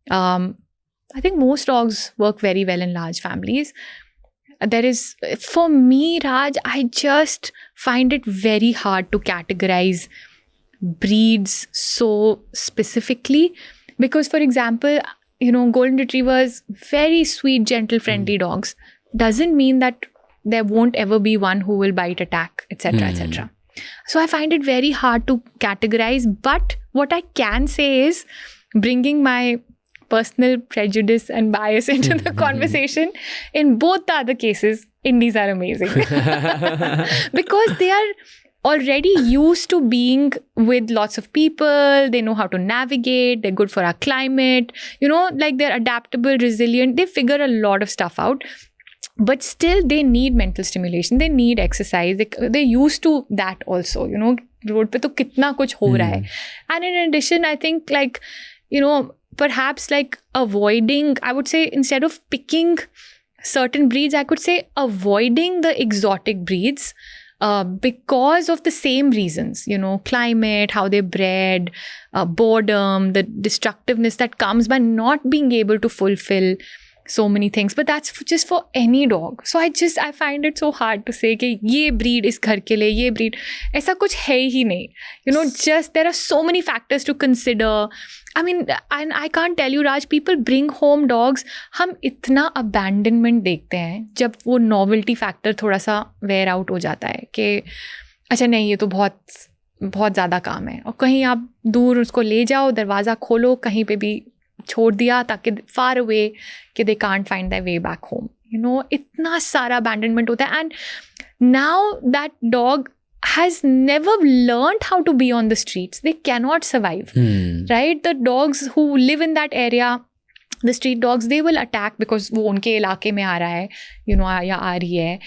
B: I think most dogs work very well in large families. There is, for me, Raj, I just find it very hard to categorize breeds so specifically, because for example, you know, golden retrievers, very sweet, gentle, friendly dogs, doesn't mean that there won't ever be one who will bite, attack, etc. etc. So I find it very hard to categorize, but what I can say is, bringing my personal prejudice and bias into the conversation, in both the other cases, Indies are amazing. Because they are already used to being with lots of people. They know how to navigate. They're good for our climate. You know, like they're adaptable, resilient. They figure a lot of stuff out. But still, they need mental stimulation. They need exercise. They're used to that also. You know, road pe to kitna kuch ho raha hai. And in addition, I think, like, you know, perhaps like avoiding, I would say, instead of picking certain breeds, I could say avoiding the exotic breeds. Because of the same reasons, you know, climate, how they bred, boredom, the destructiveness that comes by not being able to fulfill so many things. But that's just for any dog. So I find it so hard to say कि ये breed इस घर के लिए, ये breed, ऐसा कुछ है ही नहीं. You know, just there are so many factors to consider. I mean, and I can't tell you, Raj, people bring home dogs. हम इतना abandonment देखते हैं जब वो novelty factor थोड़ा सा wear out हो जाता है कि अच्छा नहीं, ये तो बहुत बहुत ज़्यादा काम है, और कहीं आप दूर उसको ले जाओ, दरवाज़ा खोलो, कहीं पे भी छोड़ दिया ताकि far away कि they can't find their way back home. You know, इतना सारा abandonment होता है. And now that dog has never learned how to be on the streets. They cannot survive, right? The dogs who live in that area, the street dogs, they will attack because वो उनके इलाके में आ रहा है, you know, या आ रही है.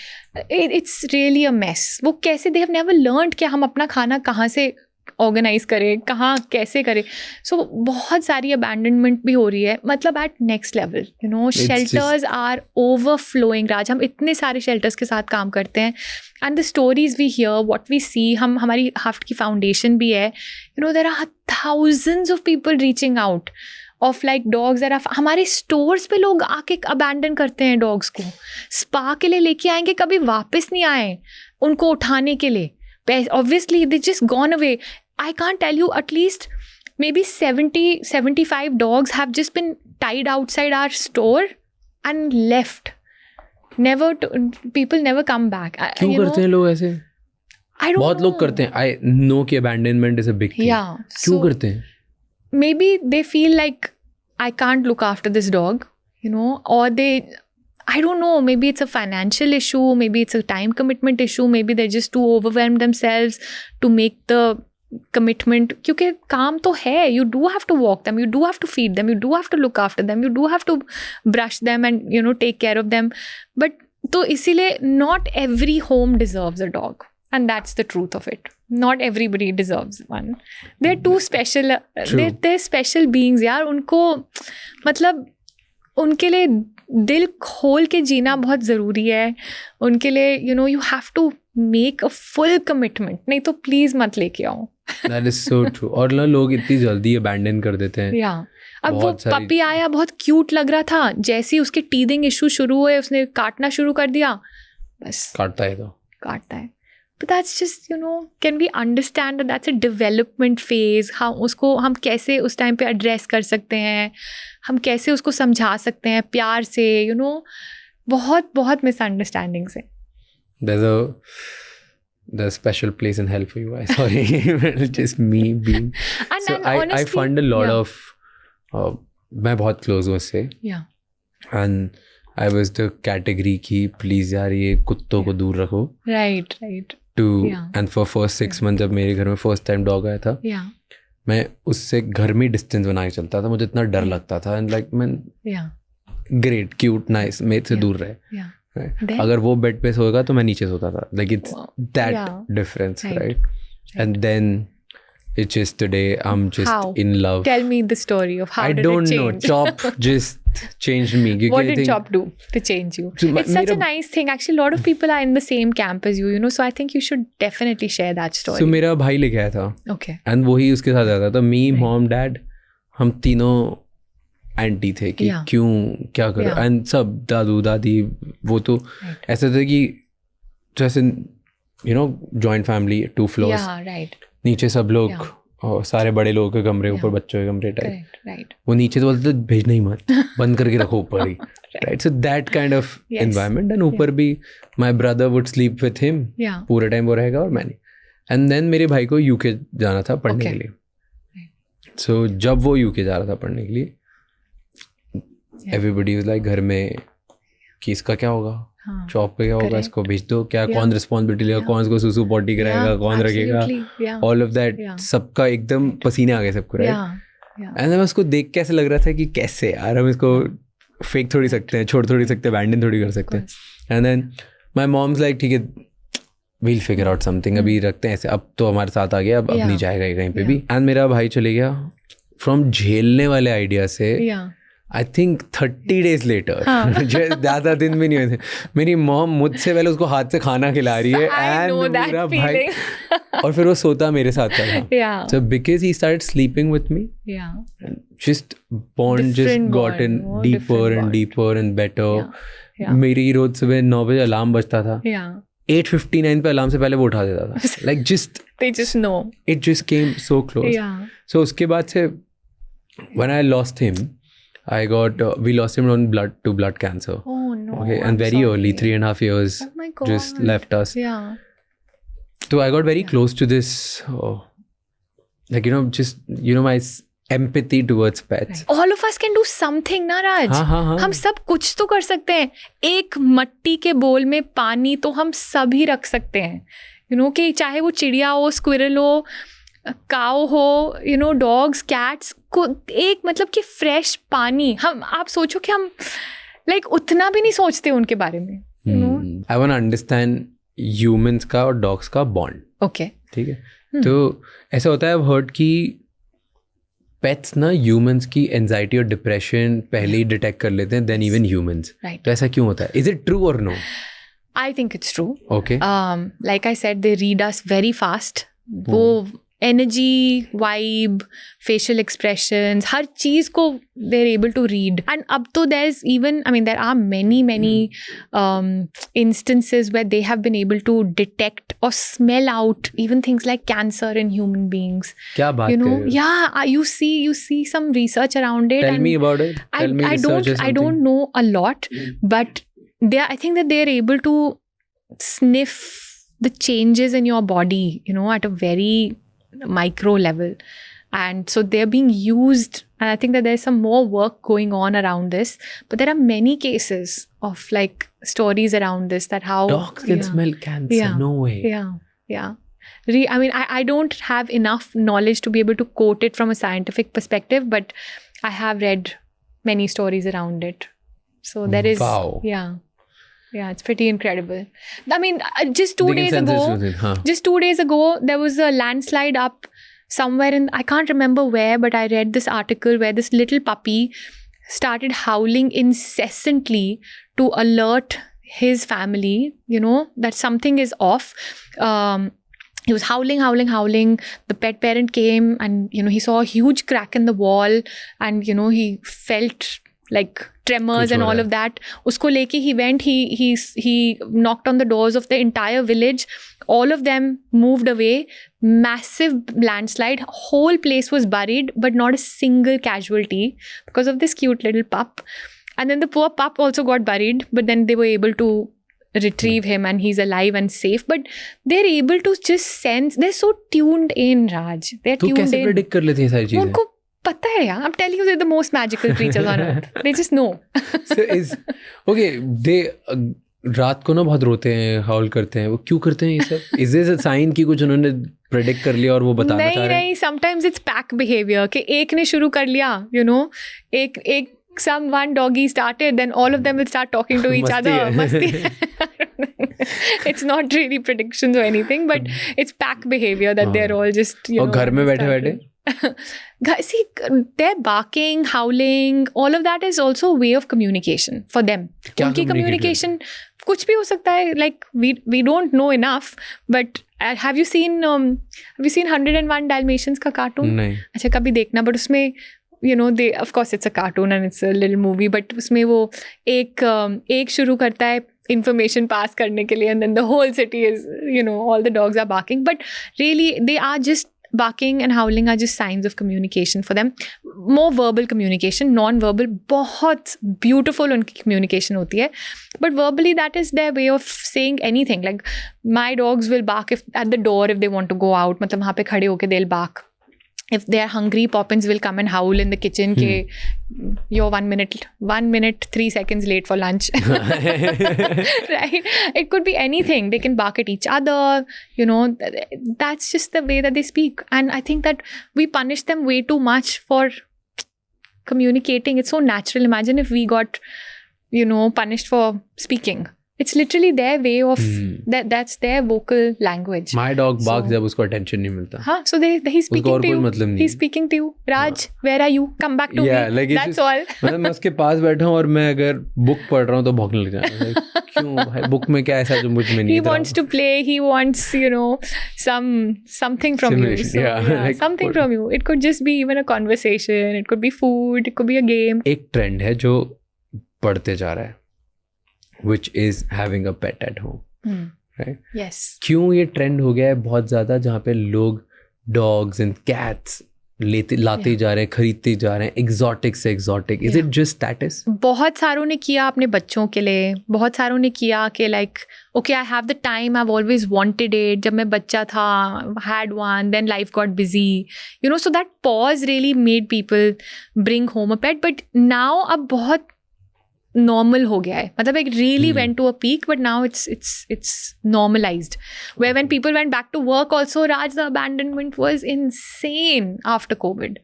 B: It's really a mess. वो कैसे, they have never learned कि हम अपना खाना कहाँ से ऑर्गेनाइज करें, कहाँ कैसे करें. सो बहुत सारी अबैंडनमेंट भी हो रही है, मतलब at next level. You know, shelters are overflowing. Raj, हम इतने सारे शेल्टर्स के साथ काम करते हैं, and the stories we hear, what we see, हम हमारी हाफ्ट की फाउंडेशन भी है. You know, there are thousands of people reaching out of like dogs that are. हमारे स्टोर्स पे लोग आके अबैंडन करते हैं डॉग्स को, स्पा के लिए लेके आएंगे, कभी वापस नहीं आए उनको उठाने के लिए. Obviously, they just gone away. I can't tell you, at least maybe 70-75 dogs have just been tied outside our store and left. People never come back.
A: क्यों करते हैं लोग ऐसे?
B: I don't know.
A: बहुत लोग करते हैं. I know कि abandonment is a big thing.
B: Yeah.
A: क्यों करते हैं?
B: Maybe they feel like I can't look after this dog, you know, or I don't know, maybe it's a financial issue, maybe it's a time commitment issue, maybe they're just too overwhelmed themselves to make the commitment. क्योंकि काम तो है, you do have to walk them, you do have to feed them, you do have to look after them, you do have to brush them and, you know, take care of them. But तो इसीलिए not every home deserves a dog. and that's the truth of it. Not everybody deserves one. They're too special. They're special beings यार. उनको मतलब उनके लिए दिल खोल के जीना बहुत ज़रूरी है. उनके लिए you have to make a full commitment. नहीं तो please मत लेके आओ.
A: That is so true. और ना लोग इतनी जल्दी abandon कर देते हैं.
B: Yeah. अब वो पपी आया, बहुत क्यूट लग रहा था, जैसे ही उसके टीथिंग इशू शुरू हुए उसने काटना शुरू कर दिया, बस
A: काटता है.
B: But that's just, can we understand that that's a development phase? उसको हम कैसे उस टाइम पे एड्रेस कर सकते हैं, हम कैसे उसको समझा सकते हैं प्यार से, बहुत बहुत मिसअंडरस्टैंडिंग्स है.
A: There's a special place in hell for you. Sorry, just me being. And honestly, I fund a lot of. मैं बहुत क्लोज हूँ उससे. And I was the category की प्लीज यार ये कुत्तों को दूर रखो.
B: Right.
A: Two and for first 6 months जब मेरे घर में फर्स्ट टाइम डॉग आया था, मैं उससे घर में डिस्टेंस बना के चलता था. मुझे इतना डर लगता था. एंड लाइक मैं ग्रेट क्यूट नाइस मेरे से दूर रहे. अगर वो बेड पे सोएगा तो मैं नीचे सोता था. Like it's that difference, right? And then it's just today I'm just in love.
B: Tell me the story of how did it change. I don't know.
A: Chop just changed me.
B: What did Chop do to change you? It's such a nice thing. Actually, a lot of people are in the same camp as you, so I think you should definitely share that story.
A: So मेरा भाई लेके आया था.
B: Okay.
A: And वही उसके साथ आता था. Me, mom, dad, हम तीनों एंटी थे कि क्यों क्या करो. एंड सब दादू दादी वो तो ऐसा था कि जैसे joint family 2 floors.
B: Yeah, right.
A: नीचे सब लोग और सारे बड़े लोगों के कमरे, ऊपर बच्चों के कमरे टाइप. वो नीचे तो बोलते थे भेजना ही मत, बंद करके रखो ऊपर ही. Right. So that kind of environment. And ऊपर भी my brother would sleep with him. पूरे टाइम वो रहेगा और मैंने. एंड देन मेरे भाई को यूके जाना था पढ़ने के लिए. सो जब वो यूके जा रहा था पढ़ने के लिए, एवरीबडी वाज लाइक घर में कि इसका क्या होगा, चॉप पे क्या होगा, इसको भेज दो, क्या कौन रिस्पॉन्सिबिलिटी लेगा, कौन इसको सुसु पॉटी कराएगा, कौन रखेगा, ऑल ऑफ दैट. सबका एकदम पसीने आ गए सबको, राइट? एंड मैं उसको देख के ऐसे लग रहा था कि कैसे यार हम इसको फेंक थोड़ी सकते हैं, छोड़ थोड़ी सकते हैं, अबैंडन थोड़ी कर सकते हैं. And then my mom's like ठीक है वील फिगर आउट समथिंग, अभी रखते हैं ऐसे, अब तो हमारे साथ आ गया, अब नहीं जाएगा कहीं पे भी. एंड मेरा भाई चले गया फ्रॉम झेलने वाले आइडिया से. आई थिंक 30 days later, ज़्यादा दिन भी नहीं हुए थे, मेरी मॉम मुझसे पहले उसको हाथ से खाना खिला रही है. एंड मेरा भाई और फिर वो सोता मेरे साथ था. So because he started sleeping with me, just bond just gotten deeper and deeper and better. मेरी रोज सुबह 9 बजे अलार्म बजता था. 8:59 पे अलार्म से पहले वो उठा देता था. Like just
B: they just know.
A: It just came so close. So उसके बाद से when I lost him, we lost him on blood cancer.
B: Oh no.
A: Okay, and very early, 3.5 years.
B: Oh my God.
A: Just left us.
B: Yeah.
A: So I got very close to this, like just my empathy towards pets.
B: Right. All of us can do something, ना राज?
A: हाँ.
B: हम सब कुछ तो कर सकते हैं. एक मट्टी के बोल में पानी तो हम सभी रख सकते हैं. कि चाहे वो चिड़िया हो, स्क्विरल हो, काऊ हो, डॉग्स, कैट्स को एक मतलब कि फ्रेश पानी. हम आप सोचो कि हम लाइक उतना भी नहीं सोचते उनके बारे में.
A: I want to understand humans का और डॉग्स का बॉन्ड.
B: ओके,
A: ठीक है. तो ऐसा होता है, I've heard कि पेट्स ना ह्यूमंस की एंजाइटी और डिप्रेशन पहले ही डिटेक्ट कर लेते हैं देन इवन ह्यूमंस. तो ऐसा क्यों होता है? इज इट ट्रू और no?
B: I think it's true.
A: Okay.
B: Like I said, they read us very fast. वो energy, vibe, facial expressions, हर चीज़ को they're able to read. And up to there's even, there are many instances where they have been able to detect or smell out even things like cancer in human beings.
A: क्या बात कर रहे हो?
B: Yeah, you see some research around it.
A: Tell me about it. Tell me research or something.
B: I don't know a lot, but I think that they're able to sniff the changes in your body, at a very micro level, and so they're being used, and I think that there's some more work going on around this, but there are many cases of like stories around this, that how
A: dogs can smell cancer. No way.
B: I don't have enough knowledge to be able to quote it from a scientific perspective, but I have read many stories around it. So there is.
A: Wow.
B: Yeah. Yeah, it's pretty incredible. I mean, just 2
A: They can
B: days
A: sense
B: ago,
A: it, हाँ.
B: just 2 days ago, there was a landslide up somewhere in, I can't remember where, but I read this article where this little puppy started howling incessantly to alert his family, you know, that something is off. He was howling. The pet parent came and, you know, he saw a huge crack in the wall and, you know, he felt like tremors and all of that. Usko leke he went, he knocked on the doors of the entire village. All of them moved away. Massive landslide. Whole place was buried, but not a single casualty because of this cute little pup. And then the poor pup also got buried, but then they were able to retrieve him and he's alive and safe. But they're able to just sense, they're so tuned in, Raj. They're
A: तो
B: tuned
A: कैसे
B: in.
A: Predict कर लेती हैं सारी चीजें?
B: उनको पता है यार. I'm telling you, they're the most magical creatures on earth. They just know.
A: So is okay. They रात को ना बहुत रोते हैं, हाउल करते हैं. वो क्यों करते हैं ये सब? Is this a sign कि कुछ उन्होंने प्रेडिक्ट कर लिया और वो बताना चाह रहे हैं?
B: नहीं. Sometimes it's pack behavior. कि एक ने शुरू कर लिया, you know, एक one doggy started, then all of them will start talking to each other. Masti. It's not really predictions or anything, but it's pack behavior that they're all just, you know.
A: और घर में बैठे
B: See, they're barking, howling, all of that is also a way of communication for them. उनकी communication कुछ भी हो सकता है. Like we don't know enough, but have you seen 101 Dalmatians का cartoon?
A: नहीं.
B: अच्छा कभी देखना. But उसमें, you know, they, of course it's a cartoon and it's a little movie, but उसमें वो एक शुरू करता है information pass करने के लिए, and then the whole city is, you know, all the dogs are barking, but really they are just barking and howling are just signs of communication for them. More verbal communication, non-verbal, बहुत beautiful उनकी communication होती है, but verbally that is their way of saying anything. Like my dogs will bark at the door if they want to go out. मतलब वहाँ पे खड़े होके they'll bark. If they're hungry, Poppins will come and howl in the kitchen ke you're 1 minute 3 seconds late for lunch. Right? It could be anything. They can bark at each other, you know. That's just the way that they speak. And I think that we punish them way too much for communicating. It's so natural. Imagine if we got, you know, punished for speaking. It's literally their way of that's their vocal language.
A: My dog barks जब उसको attention नहीं मिलता.
B: हाँ, so he's speaking to you.
A: मतलब नहीं.
B: He's speaking to you. Raj, where are you? Come back to me.
A: Like
B: that's all.
A: मतलब मैं उसके पास बैठा हूँ और मैं अगर बुक पढ़ रहा हूँ तो भौंकने लग जाता है. क्यों भाई, बुक में क्या ऐसा जो मुझ में नहीं है?
B: He wants to play. He wants, you know, something from you. So, like something from you. It could just be even a conversation. It could be food. It could be a game.
A: एक trend है जो बढ़ते जा रहा है, which is having a pet at home. Right?
B: Yes.
A: क्यों ये trend हो गया है बहुत ज़्यादा, जहाँ पे लोग dogs and cats लाते जा रहे हैं, खरीदते जा रहे हैं, exotic से exotic. Is it just status?
B: बहुत सारों ने किया अपने बच्चों के लिए. बहुत सारों ने किया कि like, okay, I have the time, I've always wanted it. जब मैं बच्चा था, had one, then life got busy. You know, so that pause really made people bring home a pet. But now अब बहुत normal हो गया है. मतलब it really went to a peak, but now it's normalized. Where when people went back to work also, Raj, the abandonment was insane after COVID.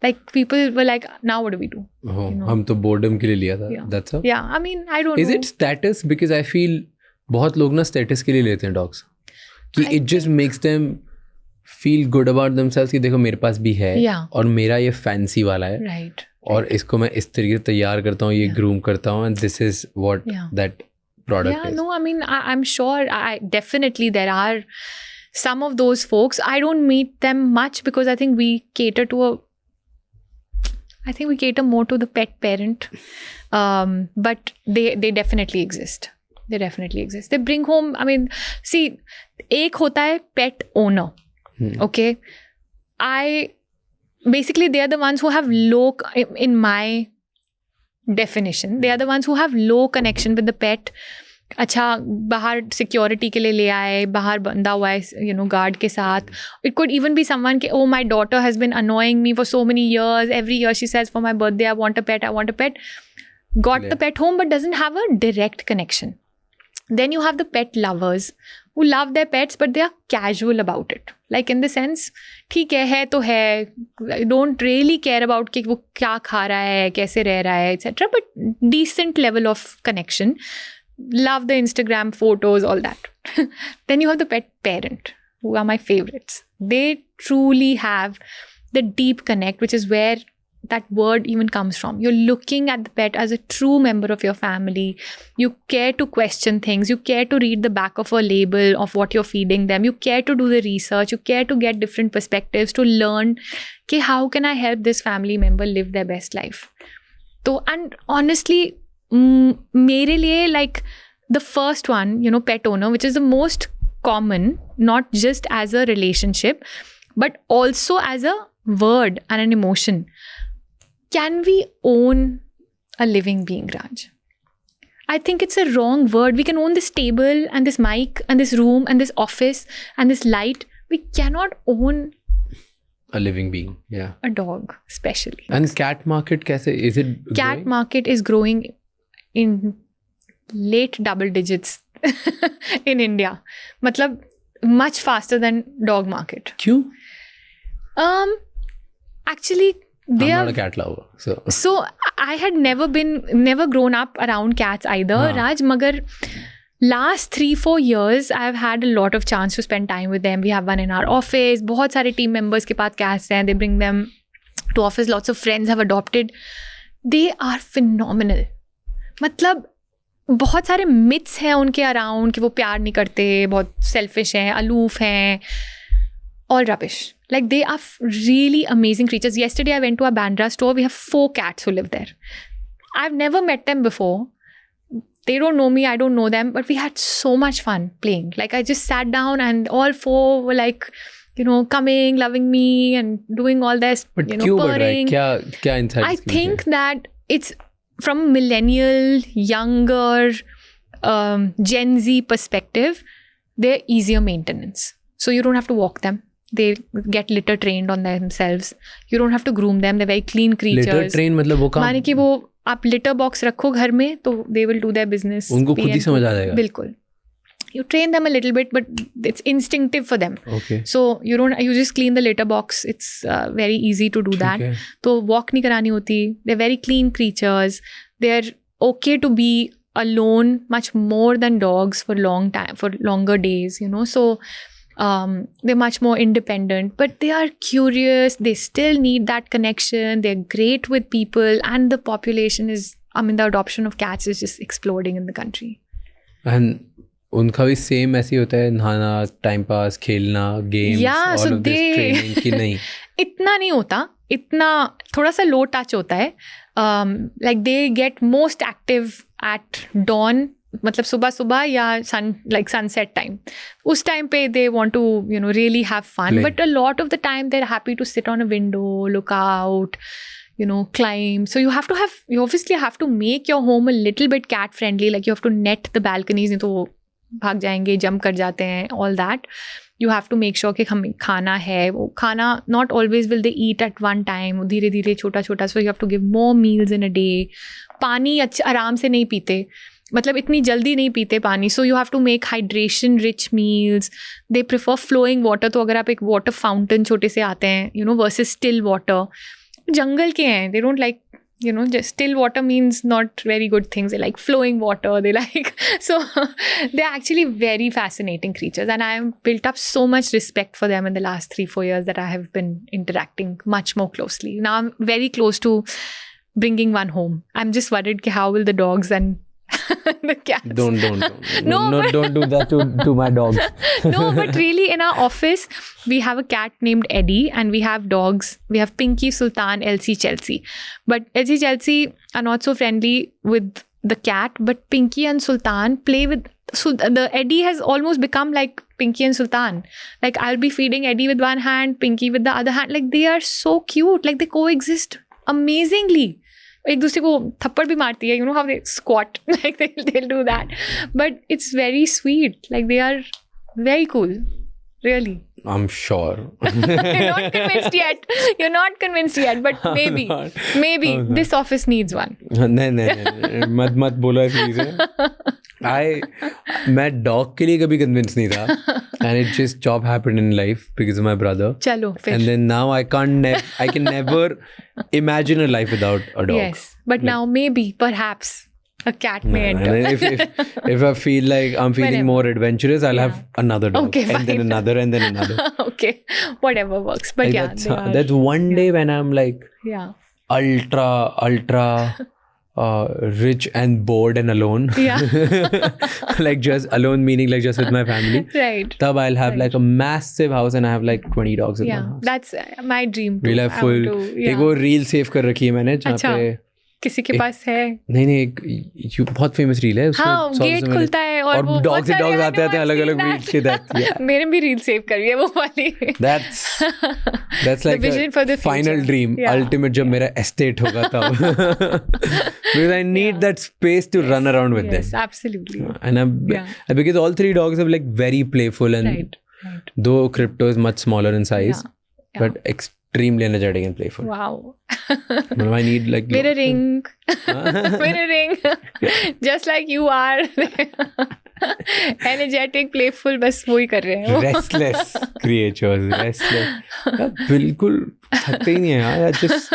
B: Like people were like, now what do we do?
A: Oh,
B: you know?
A: हम तो boredom के लिए लिया था.
B: Yeah.
A: That's all.
B: Yeah, I mean, I don't know.
A: Is it status? Because I feel बहुत लोग ना status के लिए लेते हैं dogs. कि it just makes them feel good about themselves कि देखो मेरे पास भी है.
B: Yeah.
A: और मेरा ये fancy वाला है.
B: Right.
A: और इसको मैं इस तरीके से तैयार करता हूँ, ये ग्रूम करता हूँ, and this is what that product is.
B: No, I mean, I'm sure, I definitely there are some of those folks. I don't meet them much because I think we cater more to the pet parent. But they definitely exist. They definitely exist. They bring home, I mean, see, एक होता है pet owner. Okay? Basically, they are the ones who have low, in my definition, they are the ones who have low connection with the pet. अच्छा बाहर security के लिए ले आए, बाहर बंधा हुआ है, you know, guard के साथ. It could even be someone के, oh, my daughter has been annoying me for so many years. Every year she says for my birthday, I want a pet. Got the pet home but doesn't have a direct connection. Then you have the pet lovers who love their pets but they are casual about it. Like in the sense, ठीक है तो है, don't really care about कि वो क्या खा रहा है, कैसे रह रहा है, etc. But decent level of connection. love the Instagram photos, all that. Then you have the pet parent, who are my favorites. They truly have the deep connect, which is where that word even comes from. You're looking at the pet as a true member of your family. You care to question things. You care to read the back of a label of what you're feeding them. You care to do the research. You care to get different perspectives, to learn, okay, how can I help this family member live their best life? So, and honestly, mere liye, like the first one, you know, pet owner, which is the most common, not just as a relationship, but also as a word and an emotion. Can we own a living being, Raj? I think it's a wrong word. We can own this table and this mic and this room and this office and this light. We cannot own
A: a living being. Yeah.
B: A dog, especially.
A: And cat market, kaise is it growing?
B: Cat market is growing in late double digits in India. Matlab, much faster than dog market.
A: Kyun?
B: Actually,
A: I'm not a cat lover.
B: So I had never grown up around cats either, Raj. Magar last 3-4 years, I've had a lot of chance to spend time with them. We have one in our office. बहुत सारे team members के पास cats हैं. They bring them to office. Lots of friends have adopted. They are phenomenal. मतलब बहुत सारे myths हैं उनके around कि वो प्यार नहीं करते, बहुत selfish हैं, aloof हैं. All rubbish. Like, they are really amazing creatures. Yesterday, I went to a Bandra store. We have 4 cats who live there. I've never met them before. They don't know me. I don't know them. But we had so much fun playing. Like, I just sat down and all 4 were like, you know, coming, loving me and doing all this,
A: but
B: you know, purring.
A: Kya insights
B: I think that it's from millennial, younger, Gen Z perspective, they're easier maintenance. So you don't have to walk them. They get litter trained on themselves. You don't have to groom them. They're very clean creatures.
A: Litter train मतलब वो काम?
B: माने कि वो आप litter box रखो घर में तो they will do their business.
A: उनको खुद ही समझ आ जाएगा.
B: बिल्कुल. You train them a little bit, but it's instinctive for them.
A: Okay.
B: So you just clean the litter box. It's very easy to do that.
A: Okay.
B: तो walk नहीं करानी होती. They're very clean creatures. They're okay to be alone much more than dogs for longer days, you know. So they're much more independent, but they are curious. They still need that connection. They're great with people, and the population is, the adoption of cats is just exploding in the country.
A: And उनका भी same ऐसे होता है, नहाना, time pass, खेलना, games, all of this training की नहीं?
B: इतना नहीं होता, इतना थोड़ा सा लो टच होता है. Like they get most active at dawn, मतलब सुबह या sunset time. उस time पे they want to, you know, really have fun. But a lot of the time they're happy to sit on a window, look out, you know, climb. So you obviously have to make your home a little bit cat friendly. Like you have to net the balconies, नहीं तो वो भाग जाएंगे, jump कर जाते हैं, all that. You have to make sure कि हमें खाना है, वो खाना not always will they eat at one time, धीरे धीरे छोटा. So you have to give more meals in a day. पानी आराम से नहीं पीते, मतलब इतनी जल्दी नहीं पीते पानी. So you have to make hydration rich meals. They prefer flowing water. तो अगर आप एक water fountain छोटे से आते हैं, you know, versus still water. जंगल के हैं, they don't like, you know, just still water means not very good things. They like flowing water. They like, so they're actually very fascinating creatures. And I have built up so much respect for them in the last 3-4 years that I have been interacting much more closely. Now I'm very close to bringing one home. I'm just worried how will the dogs and the cats.
A: Don't.
B: No,
A: don't do that to my dogs.
B: No, but really in our office, we have a cat named Eddie and we have dogs. We have Pinky, Sultan, Elsie, Chelsea. But Elsie, Chelsea are not so friendly with the cat, but Pinky and Sultan play with... So the Eddie has almost become like Pinky and Sultan. Like I'll be feeding Eddie with one hand, Pinky with the other hand. Like they are so cute. Like they coexist amazingly. एक दूसरे को थप्पड़ भी मारती है, you know how they squat, like they'll do that, but it's very sweet, like they are very cool, really.
A: I'm sure.
B: You're not convinced yet, but maybe this office needs one.
A: नहीं मत बोलो ऐसी चीजें. मैं dog के लिए कभी convince नहीं था, and it just job happened in life because of my brother.
B: चलो फिर.
A: And then now I can never imagine a life without a dog.
B: Yes, but now maybe, perhaps. a cat may enter.
A: And if I feel like I'm feeling
B: Whenever.
A: more adventurous, I'll have another dog.
B: Okay,
A: and then
B: fine.
A: another and then another.
B: Okay, whatever works. But
A: Like
B: yeah,
A: that's one day when I'm like
B: yeah.
A: ultra rich and bored and alone.
B: Yeah.
A: Like just alone meaning like just with my family.
B: Right.
A: Tab I'll have like a massive house and I have like 20 dogs in my
B: Yeah,
A: house.
B: that's my dream too.
A: We'll have
B: I
A: full
B: want to,
A: एक वो reel save कर रखी है मैंने जहाँ
B: अच्छा,
A: पे
B: किसी के पास है?
A: नहीं एक बहुत फेमस रील है उसमें
B: हाँ, गेट खुलता है और वो
A: डॉग से डॉग्स आते हैं अलग अलग ब्रीड के दैट
B: मेरे भी रील सेव करी है वो वाली.
A: that's like
B: vision for the
A: a final
B: future.
A: dream.
B: Yeah.
A: Ultimate जब मेरा estate होगा तब. Because I need that space to run around with
B: Yes,
A: them.
B: absolutely.
A: And because all three dogs are like very playful and
B: Right.
A: though Crypto is much smaller in size,
B: Yeah.
A: but extremely energetic and playful.
B: Wow.
A: I need like
B: Mirroring. Mirroring. Just like you are. Energetic, playful, बस वही कर रहे हैं.
A: restless creatures. Restless. यार, बिल्कुल थकते ही नहीं है यार. Just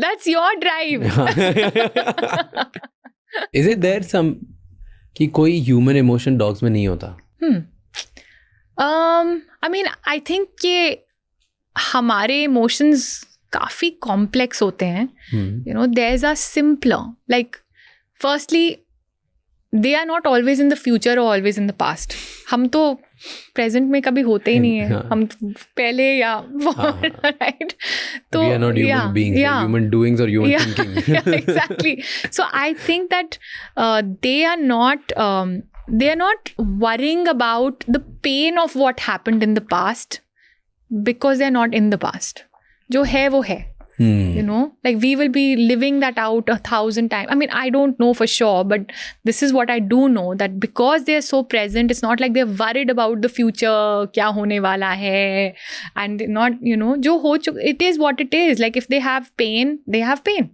B: That's your drive.
A: Is it there some कि कोई human emotion dogs में नहीं होता?
B: I mean, I think कि हमारे emotions काफी complex होते हैं. You know, theirs are simpler. Like, firstly, they are not always in the future or always in the past. हम तो present में कभी होते ही नहीं है. हम पहले या right. तो
A: we are not human beings. We are human doings or human thinking.
B: Yeah, exactly. So I think that they are not worrying about the pain of what happened in the past because they are not in the past. जो है वो है. You know, like we will be living that out 1,000 times. I mean, I don't know for sure, but this is what I do know, that because they are so present, it's not like they're worried about the future, क्या होने वाला है, and not, you know, जो हो it is what it is. Like if they have pain, they have pain.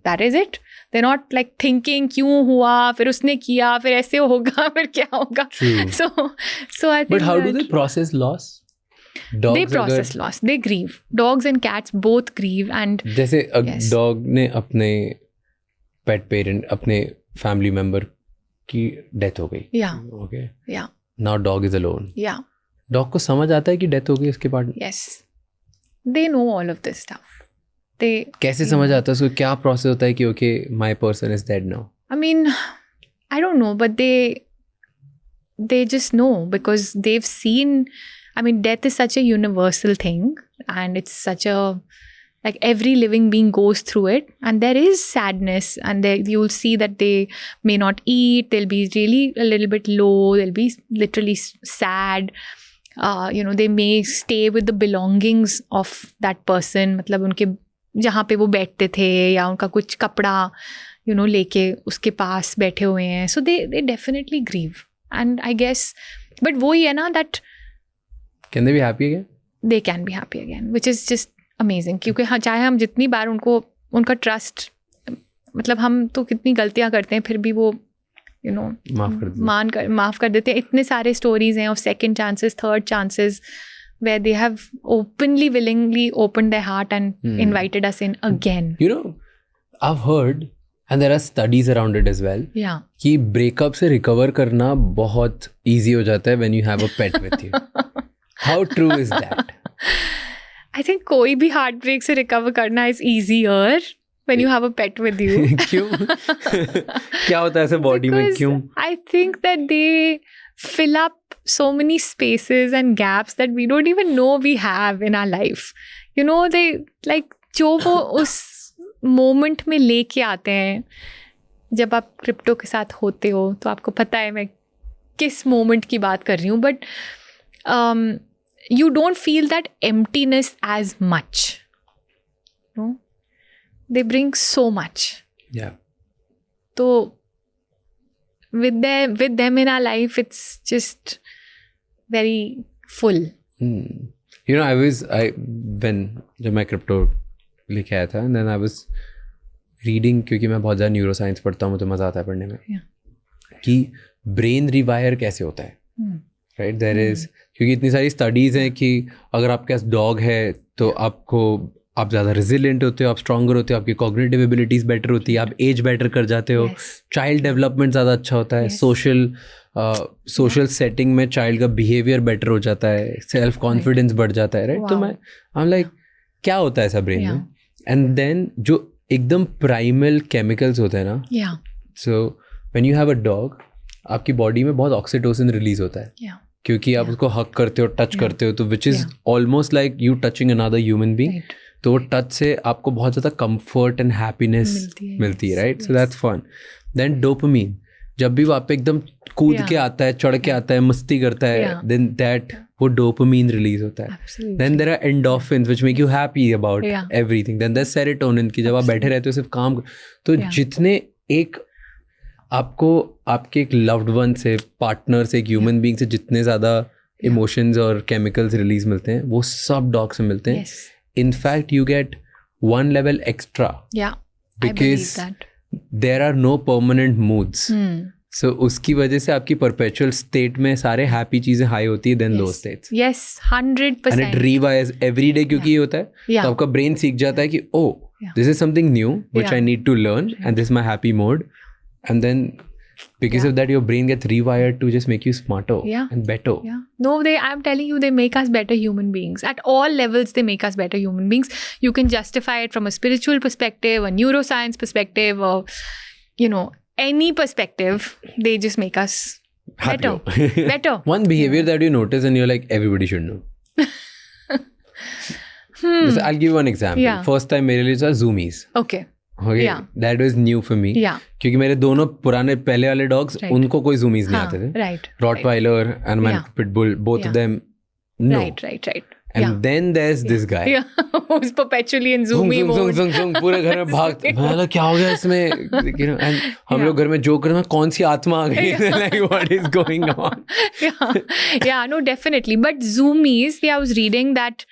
B: That is it. They're not like thinking क्यों हुआ, फिर उसने किया, फिर ऐसे होगा, फिर क्या होगा.
A: True.
B: So I think.
A: But how do they process loss? Dogs
B: they process loss. They grieve. Dogs and cats both grieve, and
A: जैसे
B: Yes.
A: डॉग ने अपने पेट पेरेंट अपने फैमिली मेंबर की डेथ हो गई.
B: Yeah.
A: Okay.
B: yeah,
A: now dog is alone.
B: yeah,
A: dog को समझ आता है कि डेथ हो गई उसके बाद.
B: yes. They know all of this stuff. They.
A: कैसे समझ आता है उसको? क्या प्रोसेस होता है कि okay my person is dead now?
B: I mean, I don't know, but they just know because they've seen. I mean, death is such a universal thing, and it's such a, like, every living being goes through it, and there is sadness, and you'll see that they may not eat, they'll be really a little bit low, they'll be literally sad. You know, they may stay with the belongings of that person, मतलब उनके जहाँ पे वो बैठते थे या उनका कुछ कपड़ा, you know, लेके उसके पास बैठे हुए हैं. So they definitely grieve, and I guess, but वही है ना, that
A: can they be happy again?
B: they can be happy again, which is just amazing. क्योंकि हाँ, चाहे हम जितनी बार उनका ट्रस्ट, मतलब हम तो कितनी गलतियाँ करते हैं, फिर भी वो you know माफ़ कर देते हैं. इतने सारे स्टोरीज हैं of second chances, third chances, where they have openly, willingly opened their heart and invited us in again.
A: You know, I've heard and there are studies around it as well.
B: Yeah.
A: कि breakup से recover करना बहुत easy हो जाता है when you have a pet with you. How true is that?
B: I think कोई भी heartbreak से recover करना is easier when you have a pet with you.
A: क्यों? क्या होता है ऐसे बॉडी में?
B: Because
A: क्यों?
B: I think that they fill up so many spaces and gaps that we don't even know we have in our life. You know, they like जो वो उस moment में लेके आते हैं. जब आप क्रिप्टो के साथ होते हो तो आपको पता है मैं किस moment की बात कर रही हूँ. But you don't feel that emptiness as much. No? They bring so much.
A: Yeah.
B: So with them in our life, it's just very full.
A: You know, when जब मैं क्रिप्टो लेके आया था, and then I was reading, क्योंकि मैं बहुत ज़्यादा neuro science पढ़ता हूँ, मुझे मज़ा आता है पढ़ने में. कि ब्रेन रिवायर कैसे होता है. राइट, देयर इज, क्योंकि इतनी सारी स्टडीज़ हैं कि अगर आपके पास डॉग है तो आपको आप ज़्यादा रेजिलिएंट होते हो, आप स्ट्रॉन्गर होते हो, आपकी कॉग्निटिव एबिलिटीज़ बेटर होती है, आप एज बेटर कर जाते हो,
B: Yes.
A: चाइल्ड डेवलपमेंट ज़्यादा अच्छा होता है,
B: Yes.
A: सोशल सेटिंग में चाइल्ड का बिहेवियर बेटर हो जाता है, सेल्फ कॉन्फिडेंस बढ़ जाता है, राइट? तो
B: Wow.
A: मैं आई एम लाइक क्या होता है ऐसा ब्रेन
B: Yeah.
A: में? एंड देन जो एकदम प्राइमल केमिकल्स होते हैं ना,
B: Yeah.
A: So when you have a dog, आपकी बॉडी में बहुत ऑक्सीटोसिन रिलीज होता है,
B: Yeah.
A: क्योंकि आप
B: Yeah.
A: उसको हक करते हो, टच करते हो, तो which is almost like you touching another human being.
B: Right.
A: तो वो टच से आपको बहुत ज़्यादा कंफर्ट एंड हैप्पीनेस मिलती है, right? So that's fun. Then dopamine, जब भी वो आप पे एकदम कूद के आता है, चढ़ के आता है, मस्ती करता है, देन दैट वो डोपामीन रिलीज होता है.
B: Absolutely.
A: Then there are endorphins which make you happy about
B: Yeah.
A: Everything. Then there serotonin की जब आप बैठे रहते हो सिर्फ काम, तो
B: Yeah.
A: जितने एक आपको आपके एक लव्ड वन से, पार्टनर से, एक ह्यूमन बीइंग से जितने ज़्यादा इमोशंस और केमिकल्स रिलीज मिलते हैं, वो सब डॉग से मिलते हैं.
B: Yes.
A: In fact, you get one level extra
B: Yeah. I believe
A: because
B: that.
A: there are no permanent moods.
B: Hmm.
A: So उसकी वजह से आपकी perpetual state में सारे happy चीज़ें high होती है than low states.
B: Yes, 100%.
A: And it rewires every day क्योंकि ये होता है.
B: Yeah.
A: तो आपका brain सीख जाता है कि oh, this is something new which
B: Yeah.
A: I need to learn and this is my happy mode. And then because of that, your brain gets rewired to just make you smarter and better.
B: Yeah. No, I'm telling you, they make us better human beings. At all levels, they make us better human beings. You can justify it from a spiritual perspective, a neuroscience perspective, or, any perspective. They just make us better.
A: Happier.
B: Better.
A: One behavior that you notice and you're like, everybody should know. I'll give you one example.
B: Yeah.
A: First time मेरे लिए था zoomies.
B: Okay.
A: Okay.
B: Yeah.
A: That was new for me.
B: Yeah.
A: क्योंकि मेरे दोनों पुराने पहले वाले dogs,
B: Right.
A: उनको कोई zoomies नहीं आते थे.
B: Right.
A: Rottweiler and my
B: Yeah.
A: pitbull, both of
B: Yeah.
A: them, no.
B: Right.
A: And then there's this guy.
B: Yeah. Who's perpetually in
A: Zoom,
B: zoomy
A: zoom, zoom,
B: mode.
A: zoom, zoom, पूरे घर में भागते. मैं बोला क्या हो गया इसमें? And हम लोग घर में जोक करते हैं, कौन सी आत्मा आ गई? Like what is going on?
B: Yeah, no, definitely. But zoomies, I was reading that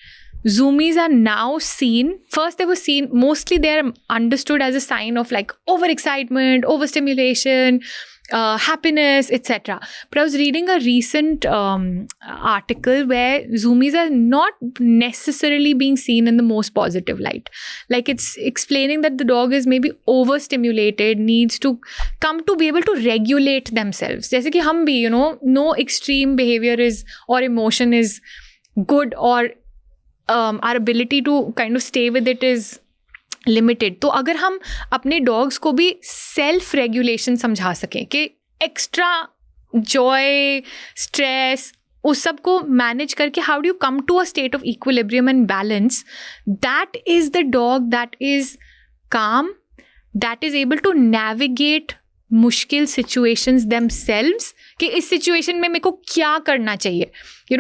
B: zoomies are now seen, first they were seen, mostly they're understood as a sign of like overexcitement, overstimulation, happiness, etc. But I was reading a recent article where zoomies are not necessarily being seen in the most positive light. Like it's explaining that the dog is maybe overstimulated, needs to come to be able to regulate themselves. जैसे कि हम भी, no extreme behavior is or emotion is good, or our ability to kind of stay with it is limited. तो अगर हम अपने dogs को भी सेल्फ रेगुलेशन समझा सकें कि एक्स्ट्रा जॉय, स्ट्रेस, उस सब को मैनेज करके how do you come to a state of equilibrium and balance, that is the dog that is calm, that is able to navigate मुश्किल सिचुएशंस देमसेल्व्स, कि इस सिचुएशन में मेरे को क्या करना चाहिए.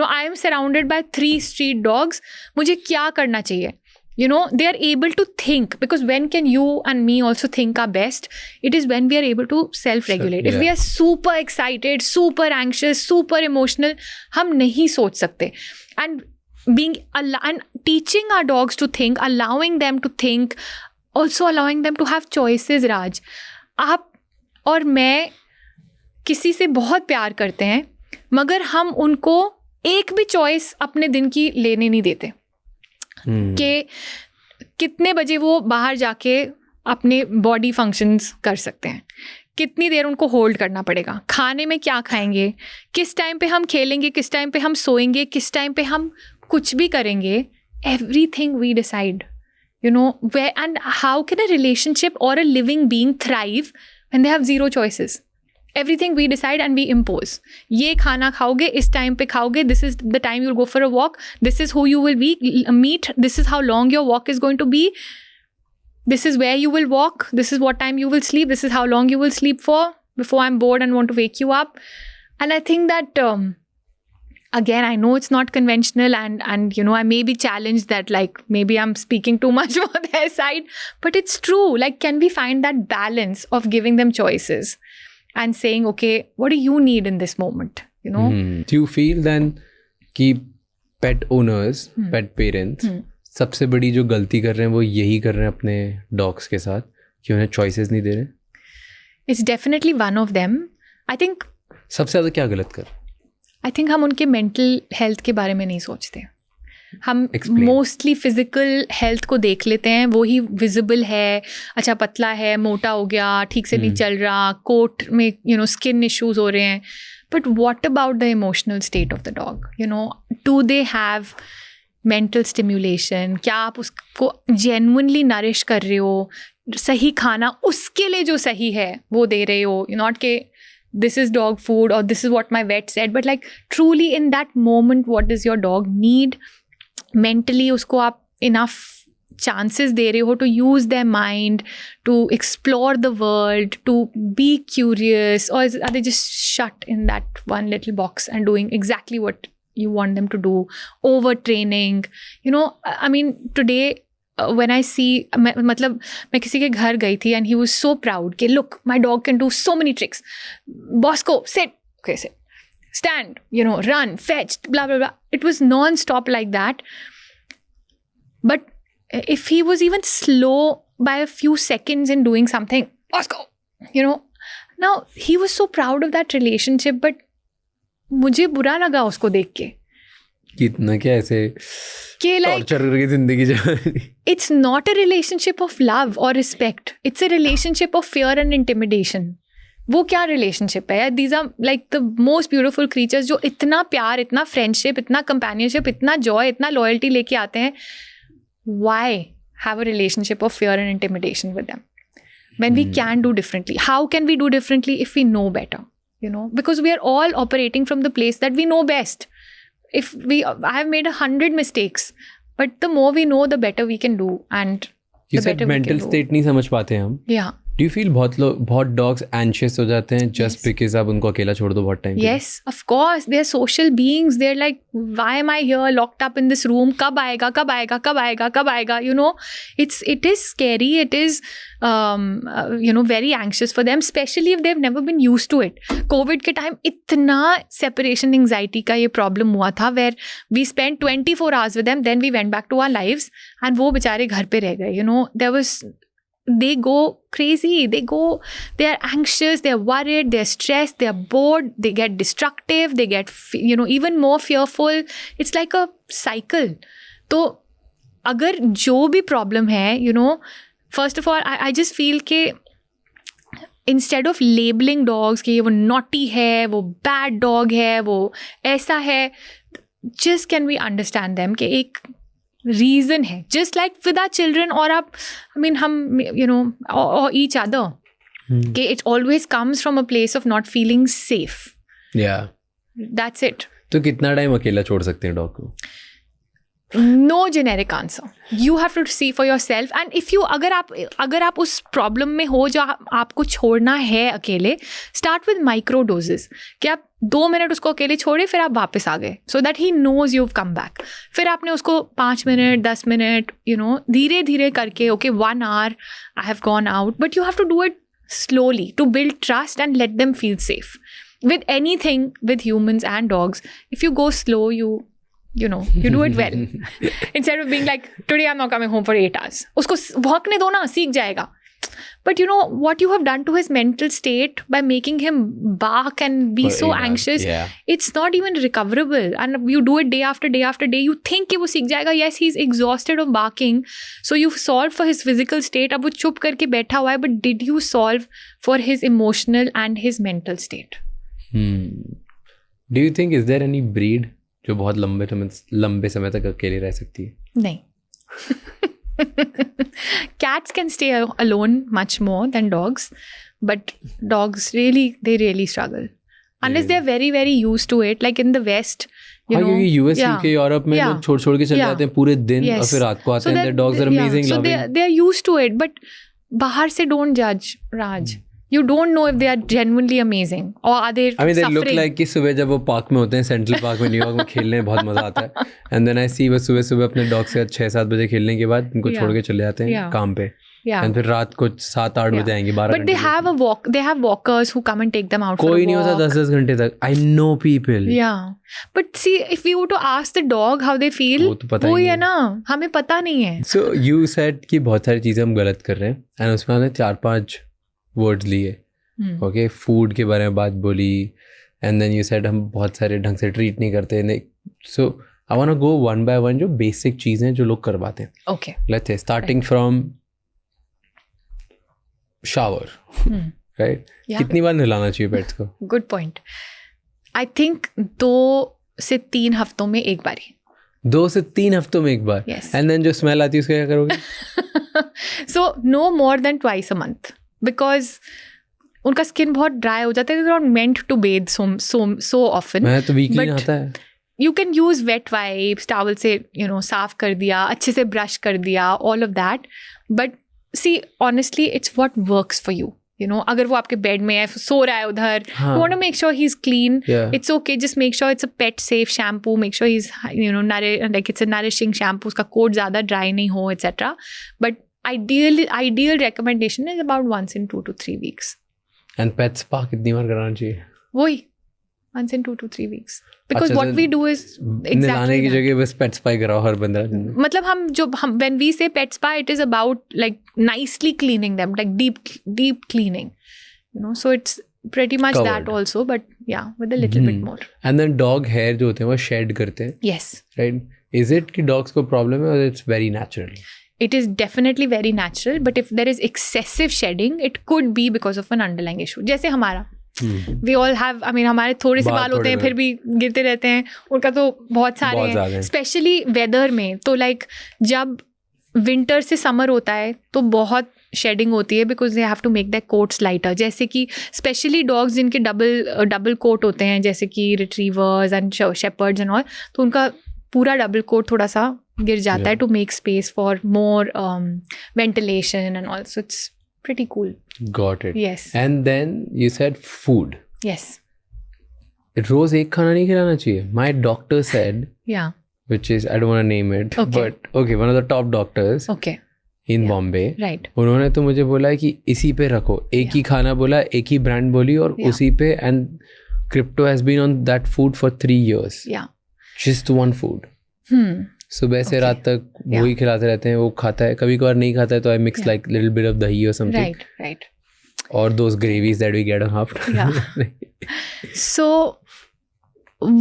B: I am surrounded by 3 street dogs, मुझे क्या करना चाहिए. They are able to think, because when can you and me also think our best? It is when we are able to self-regulate. If we are super excited, super anxious, super emotional, हम नहीं सोच सकते. And and teaching our dogs to think, allowing them to think, also allowing them to have choices. Raj, आप और मैं किसी से बहुत प्यार करते हैं, मगर हम उनको एक भी चॉइस अपने दिन की लेने नहीं देते. कि कितने बजे वो बाहर जाके अपने बॉडी फंक्शंस कर सकते हैं, कितनी देर उनको होल्ड करना पड़ेगा, खाने में क्या खाएंगे, किस टाइम पे हम खेलेंगे, किस टाइम पे हम सोएंगे, किस टाइम पे हम कुछ भी करेंगे. Everything we decide, where and how can a relationship or a living being thrive when they have zero choices? Everything we decide and we impose. ये खाना खाओगे, इस टाइम पे खाओगे, this is the time you'll go for a walk, this is who you will meet, this is how long your walk is going to be, this is where you will walk, this is what time you will sleep, this is how long you will sleep for before I'm bored and want to wake you up. And I think that again, I know it's not conventional, and I may be challenged that like maybe I'm speaking too much for their side, but it's true. Like, can we find that balance of giving them choices and saying, okay, what do you need in this moment?
A: Do you feel then कि pet owners, pet parents सबसे बड़ी जो गलती कर रहे हैं वो यही कर रहे हैं अपने dogs के साथ, कि उन्हें choices नहीं दे रहे?
B: It's definitely one of them. I think
A: सबसे ज़्यादा क्या गलत कर?
B: I think हम उनके mental health के बारे में नहीं सोचते. हम
A: Explain.
B: मोस्टली फिजिकल हेल्थ को देख लेते हैं, वो ही विजिबल है, अच्छा पतला है, मोटा हो गया, ठीक से नहीं चल रहा, कोट में स्किन इश्यूज हो रहे हैं. But what about the emotional state of the dog? Do they have mental stimulation? क्या आप उसको जेन्युइनली नरिश कर रहे हो? सही खाना उसके लिए जो सही है वो दे रहे हो? नॉट के this is dog food or this is what my vet said, but like truly in that moment what does your dog need mentally? उसको आप enough chances दे रहे हो to use their mind, to explore the world, to be curious, or are they just shut in that one little box and doing exactly what you want them to do? Overtraining, I mean today when I see, मतलब मैं किसी के घर गई थी and he was so proud कि look my dog can do so many tricks. Bosco, sit, okay, sit, stand, run, fetch, blah blah blah. It was non-stop like that. But if he was even slow by a few seconds in doing something, Bosco, now he was so proud of that relationship, but मुझे बुरा लगा उसको देख के.
A: कितना क्या ऐसे torture करके जिंदगी जा रही.
B: It's not a relationship of love or respect. It's a relationship of fear and intimidation. वो क्या relationship है? These are like the most beautiful creatures जो इतना प्यार, इतना friendship, इतना companionship, इतना joy, इतना loyalty लेके आते हैं. Why have a relationship of fear and intimidation with them when we can do differently? How can we do differently if we know better? Because we are all operating from the place that we know best. I have made 100 mistakes, but the more we know, the better we can do, and
A: you said mental state नहीं समझ पाते हम.
B: Yeah.
A: Do you feel बहुत dogs anxious हो जाते हैं just because आप उनको अकेला छोड़ दो बहुत time?
B: Yes, of course. They're social beings. They're like, why am I here locked up in this room? कब आएगा? कब आएगा? कब आएगा? कब आएगा? It is scary. It is very anxious for them, especially if they've never been used to it. COVID के time इतना separation anxiety का ये problem हुआ था, where we spent 24 hours with them, then we went back to our lives, and वो बेचारे घर पे रह गए. They go crazy, they are anxious, they're worried, they're stressed, they're bored, they get destructive, they get even more fearful. It's like a cycle. तो अगर जो भी problem है, first of all I just feel कि instead of labeling dogs कि वो naughty है, वो bad dog है, वो ऐसा है, just can we understand them कि एक reason है, just like with our children, or हम or each other. Okay, it always comes from a place of not feeling safe.
A: Yeah,
B: that's it.
A: तो कितना टाइम अकेला छोड़ सकते हैं डॉग को?
B: No generic answer. You have to see for yourself. And if you अगर आप उस problem में हो जो आपको छोड़ना है अकेले, start with micro doses. कि आप 2 मिनट उसको अकेले छोड़े, फिर आप वापस आ गए, so that he knows you've come back. फिर आपने उसको 5 मिनट 10 मिनट धीरे धीरे करके, okay, 1 hour I have gone out, but you have to do it slowly to build trust and let them feel safe. With anything, with humans and dogs, if you go slow, you do it well. Instead of being like, today I'm not coming home for 8 hours. उसको भौंकने दो ना, सीख जाएगा. But what you have done to his mental state by making him bark and be so anxious, it's not even recoverable. And you do it day after day after day. You think कि वो सीख जाएगा. Yes, he's exhausted of barking. So you've solved for his physical state. अब वो चुप करके बैठा हुआ है. But did you solve for his emotional and his mental state?
A: Do you think is there any breed जो बहुत लंबे समय तक अकेले रह सकती है?
B: नहीं. Cats can stay alone much more than dogs, but dogs really struggle unless they're very very used to it. Like in the West,
A: क्योंकि US के यूरोप में लोग छोड़ के चले जाते हैं पूरे दिन और फिर रात को आते हैं. Their dogs are amazing, loving.
B: So they are used to it, but बाहर से don't judge, Raj. You don't know if they are genuinely amazing or are they
A: I mean, they
B: suffering.
A: look like कि सुबह जब वो park में होते हैं, central park में न्यूयॉर्क में, खेलने में बहुत मजा आता है. And then I see वो सुबह अपने डॉग से 6-7 बजे खेलने के बाद उनको छोड़ के चले जाते हैं काम पे. And फिर रात को 7-8 बजे आएंगे, 12
B: घंटे. But they have walkers who come and take them out for a walk.
A: कोई नहीं होता 10-10 घंटे तक. I know people.
B: Yeah. But see, if we were to ask the dog how they feel,
A: वो तो पता ही
B: है ना, हमें पता नहीं है.
A: So you said कि बहुत सारी चीज़ें हम गलत कर रहे हैं and उसमें हमने 4-5 वर्ड्स लिए. ओके, फूड के बारे में बात बोली, एंड देन यू सेड हम बहुत सारे ढंग से ट्रीट नहीं करते. सो I want to go one by one जो basic चीज़ें जो लोग करवाते हैं.
B: Okay.
A: Let's say starting from shower, right?
B: Yeah.
A: कितनी बार नहलाना चाहिए पेट्स को?
B: Good point. I think 2 से 3 हफ्तों में एक बारी.
A: 2 से 3 हफ्तों में एक बार.
B: Yes.
A: And then जो smell आती है उसका क्या करोगे?
B: So no more than twice a month because उनका स्किन बहुत ड्राई हो जाता है. They're not meant to bathe so often.
A: मैं तो वीकली
B: But
A: नहाता है.
B: You can use wet wipes, towel से साफ कर दिया, अच्छे से ब्रश कर दिया, all of that. But see, honestly, it's what works for you. अगर वो आपके बेड में है, सो रहा है उधर, you want to make sure he's clean.
A: Yeah.
B: It's okay, just make sure it's a pet safe shampoo. Make sure he's like it's a nourishing shampoo. उसका coat ज़्यादा dry नहीं हो, etc. But ideal recommendation is about once in 2 to 3 weeks.
A: And pet spa कितनी बार कराना चाहिए?
B: वही once in 2 to 3 weeks. Because
A: अच्छा,
B: what we do is
A: नहलाने
B: exactly
A: की
B: that.
A: जगह बस पेट स्पा कराओ हर 15 दिन में.
B: मतलब हम when we say pet spa, it is about like nicely cleaning them, like deep cleaning, so it's pretty much
A: Covered.
B: that also, but yeah, with a little bit more.
A: And then dog hair जो होते हैं वो shed करते हैं,
B: Yes,
A: right? Is it कि dogs को problem है or it's very natural?
B: it is definitely very natural, but if there is excessive shedding, it could be because of an underlying issue. जैसे हमारा we all have, हमारे थोड़े से बाल होते हैं फिर भी गिरते रहते हैं, उनका तो बहुत सारे हैं, स्पेशली वेदर में. तो लाइक जब विंटर से समर होता है तो बहुत शेडिंग होती है because they have to make that coats lighter. जैसे कि स्पेशली डॉग्स जिनके डबल कोट होते हैं, जैसे कि retrievers and shepherds and all, तो उनका पूरा डबल कोट थोड़ा सा गिर जाता है to make space for more ventilation and all. So it's pretty cool.
A: Got it.
B: Yes.
A: And then you said food.
B: Yes.
A: रोज एक खाना नहीं खिलाना चाहिए. My doctor said,
B: Yeah.
A: which is, I don't want to name it,
B: Okay.
A: but okay, one of the top doctors
B: Okay.
A: in
B: Yeah.
A: Bombay.
B: Right.
A: उन्होंने तो मुझे बोला कि इसी पे रखो. एक ही खाना बोला, एक ही ब्रांड बोली और
B: Yeah.
A: उसी पे. And Crypto has been on that food for 3 years.
B: Yeah.
A: Just one food. सुबह से
B: Okay.
A: रात तक वही खिलाते रहते हैं. वो खाता है, कभी कभार नहीं खाता है तो I mix like little bit of dahi or something.
B: Right.
A: Or those gravies that we get on after.
B: Yeah. So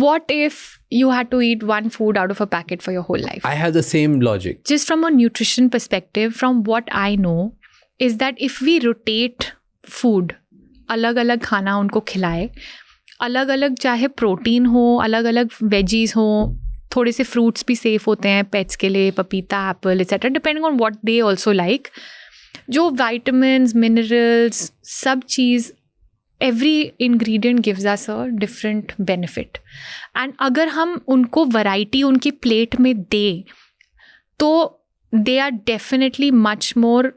B: what if you had to eat one food out of a packet for your whole life?
A: I have the same logic.
B: Just from a nutrition perspective, from what I know, is that if we rotate food, अलग अलग खाना उनको खिलाए, अलग अलग चाहे protein हो, अलग अलग वेजीज हो, थोड़े से फ्रूट्स भी सेफ होते हैं पेट्स के लिए, पपीता, apple etcetera, depending on what they also like. जो विटामिन्स, मिनरल्स, सब चीज़, every ingredient gives us a different benefit. And अगर हम उनको वैरायटी उनकी प्लेट में दें तो they are definitely much more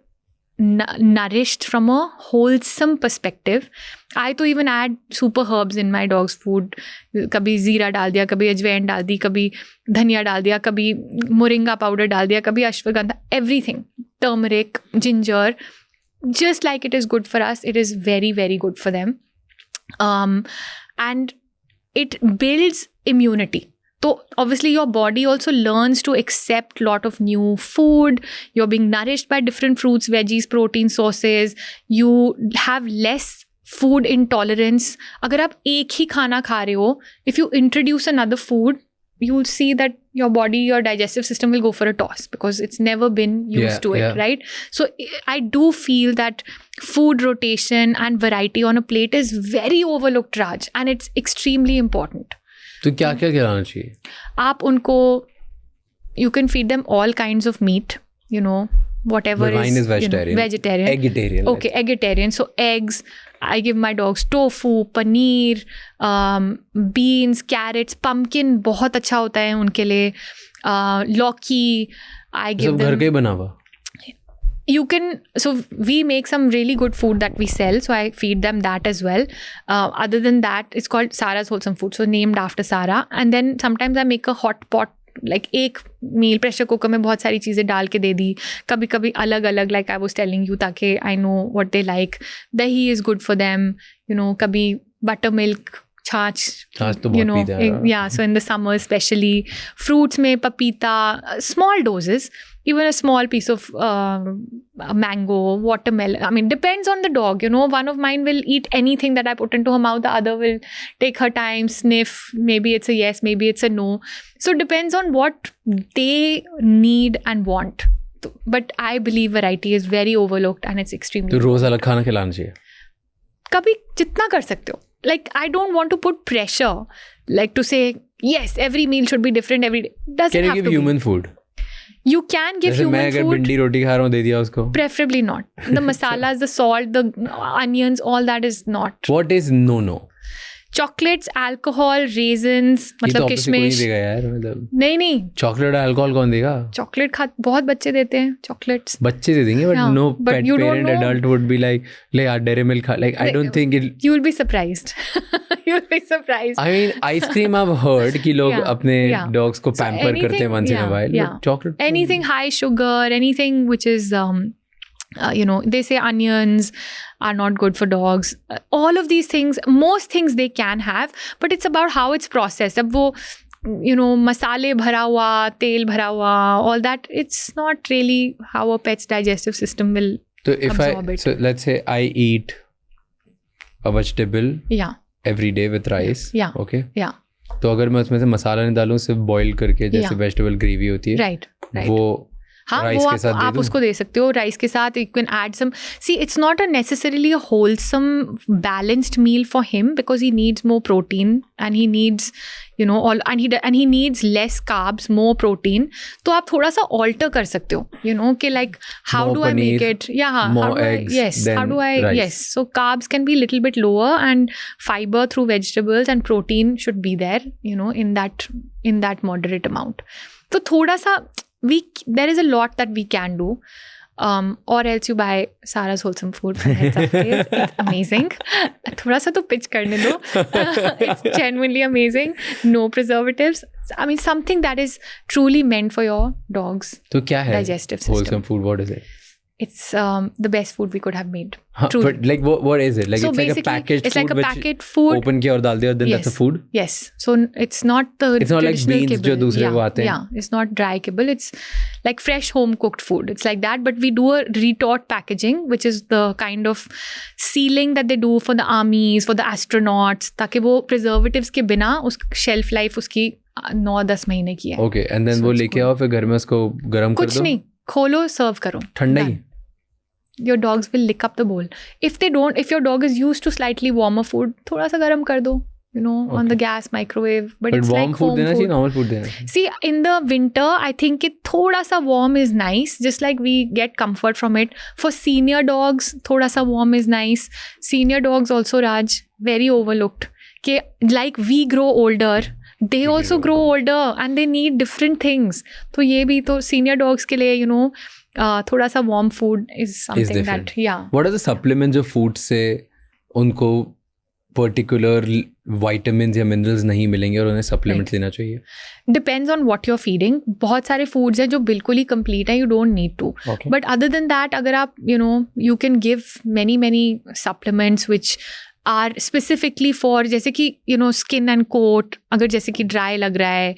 B: nourished from a wholesome perspective. I to even add super herbs in my dog's food. कभी जीरा डाल दिया, कभी अजवाइन डाल दी, कभी धनिया डाल दिया, कभी मोरिंगा पाउडर डाल दिया, कभी ashwagandha, everything, turmeric, ginger, just like it is good for us, it is very, very good for them. And it builds immunity. So obviously your body also learns to accept lot of new food. You're being nourished by different fruits, veggies, protein sources. You have less food intolerance. अगर आप एक ही खाना खा रहे हो, if you introduce another food, you'll see that your body, your digestive system will go for a toss because it's never been used to it, right? So I do feel that food rotation and variety on a plate is very overlooked, Raj, and it's extremely important.
A: तो क्या क्या खिलाना चाहिए?
B: आप उनको, you can feed them all kinds of meat, whatever
A: but mine is vegetarian.
B: Vegetarian.
A: Eggitarian.
B: Okay, eggitarian. So eggs, I give my dogs tofu, paneer, beans, carrots, pumpkin बहुत अच्छा होता है उनके लिए, लौकी, I give them.
A: सब घर का ही बना हुआ.
B: You can, so we make some really good food that we sell, so I feed them that as well. Other than that, it's called Sarah's Wholesome Food, so named after Sarah. And then sometimes I make a hot pot, like एक मील pressure cooker में बहुत सारी चीज़ें डाल के दे दी, कभी कभी अलग अलग, like I was telling you, ताकि I know what they like. Dahi is good for them, कभी बटर मिल्क छाछ,
A: छाछ तो
B: you
A: बहुत
B: know,
A: पीते हैं,
B: yeah, so in the summer especially, fruits में papita, small doses, even a small piece of mango, watermelon, I mean depends on the dog, you know. One of mine will eat anything that I put into her mouth, the other will take her time, sniff, maybe it's a yes, maybe it's a no, so depends on what they need and want. But I believe variety is very overlooked and it's extremely
A: तो रोज अलग खाना खिलाना चाहिए.
B: कभी जितना कर सकते हो. Like, I don't want to put pressure, like to say, yes, every meal should be different every day. Doesn't
A: Can you
B: have
A: give
B: to
A: human food?
B: be. You can give
A: जैसे मैं
B: human
A: अगर
B: food.
A: भिंडी रोटी खा रहा हूँ दे दिया उसको.
B: Preferably not. The masalas, the salt, the onions, all that is not.
A: What is no?
B: Chocolates, alcohol, raisins,
A: ये तो
B: मतलब
A: ऑब्वियसली कोई नहीं
B: किशमिश.
A: देगा यार, मतलब
B: नहीं
A: चॉकलेट अल्कोहल कौन देगा?
B: चॉकलेट बहुत बच्चे देते हैं चॉकलेट्स.
A: बच्चे दे देंगे, but
B: Yeah,
A: no
B: but
A: pet
B: you don't
A: parent
B: know.
A: Adult would be like ले यार डेयरी मिल्क खा. Like I don't think it.
B: You'll be surprised. You'll be surprised.
A: I mean, ice cream I've heard कि लोग
B: Yeah,
A: अपने
B: yeah.
A: Dogs को
B: So
A: pamper करते हैं
B: anything-
A: once in a
B: yeah,
A: while.
B: yeah.
A: But chocolate.
B: Anything high sugar, anything which is you know, they say onions are not good for dogs. All of these things, most things they can have, but it's about how it's processed. अब वो, you know, masale भरा हुआ, तेल भरा हुआ, all that, it's not really how a pet's digestive system will
A: So if
B: absorb it.
A: so let's say I eat a vegetable
B: Yeah,
A: every day with rice.
B: Yeah.
A: Okay.
B: yeah,
A: तो अगर मैं उसमें से मसाला नहीं डालूँ, सिर्फ बॉईल करके जैसे
B: Yeah.
A: वेजिटेबल ग्रेवी होती है,
B: right.
A: वो
B: हाँ,
A: राइस
B: वो
A: के साथ दे
B: आप
A: दूँ?
B: उसको दे सकते हो राइस के साथ. You can add some. See, it's not a necessarily a wholesome, balanced meal for him because he needs more protein and he needs, you know, all and he needs less carbs, more protein. तो आप थोड़ा सा alter कर सकते हो, you know, कि like how
A: More
B: do I make
A: paneer,
B: it? Yeah,
A: more
B: how do
A: eggs
B: yes, how
A: than
B: do I
A: rice.
B: yes. So carbs can be a little bit lower and fiber through vegetables and protein should be there, you know, in that moderate amount. तो थोड़ा सा there is a lot that we can do, or else you buy Sarah's Wholesome Food from Heads Up Place. It's amazing. थोड़ा सा तो pitch करने दो. It's genuinely amazing. No preservatives. I mean, something that is truly meant for your dog's
A: तो क्या है
B: digestive system.
A: wholesome food? What is it?
B: It's the best food we could have made.
A: Huh,
B: Truly.
A: but like what is it? Like
B: So
A: it's like a
B: basically,
A: packaged
B: it's
A: food
B: like a
A: which
B: packet food.
A: open किया और डाल दिया, then that's a
B: Yes.
A: food?
B: Yes. So it's not the
A: It's not like
B: traditional
A: beans
B: kibble.
A: जो दूसरे वो आते हैं.
B: Yeah, it's not dry kibble. It's like fresh home cooked food. It's like that, but we do a retort packaging, which is the kind of sealing that they do for the armies, for the astronauts, ताकि वो preservatives के बिना उस shelf life उसकी 9-10 महीने की है.
A: Okay, and then
B: So
A: वो
B: it's
A: लेके
B: good.
A: आओ, फिर घर में उसको गरम कर
B: कुछ
A: दो.
B: नहीं, खोलो, serve करो.
A: ठंडा ही.
B: Done. Your dogs will lick up the bowl. If your dog is used to slightly warmer food, थोड़ा सा गरम कर दो, you know, on the gas, microwave. But it's
A: warm
B: like
A: food
B: home
A: देना चाहिए,
B: food.
A: normal food देना चाहिए.
B: See, in the winter, I think it थोड़ा सा warm is nice. Just like we get comfort from it. For senior dogs, थोड़ा सा warm is nice. Senior dogs also, Raj, very overlooked. कि like we grow older, they also grow older and they need different things. तो ये भी तो senior dogs के लिए, you know, थोड़ा सा warm food is something
A: different.
B: that, yeah.
A: What are the supplements जो food से उनको particular vitamins या minerals नहीं मिलेंगे और उन्हें supplements लेना चाहिए?
B: Depends on what you're feeding. बहुत सारे foods हैं जो बिल्कुल ही complete हैं, you don't need to.
A: Okay.
B: But other than that, अगर आप, you know, you can give many supplements which are specifically for, जैसे कि, you know, skin and coat, अगर जैसे कि dry लग रहा है,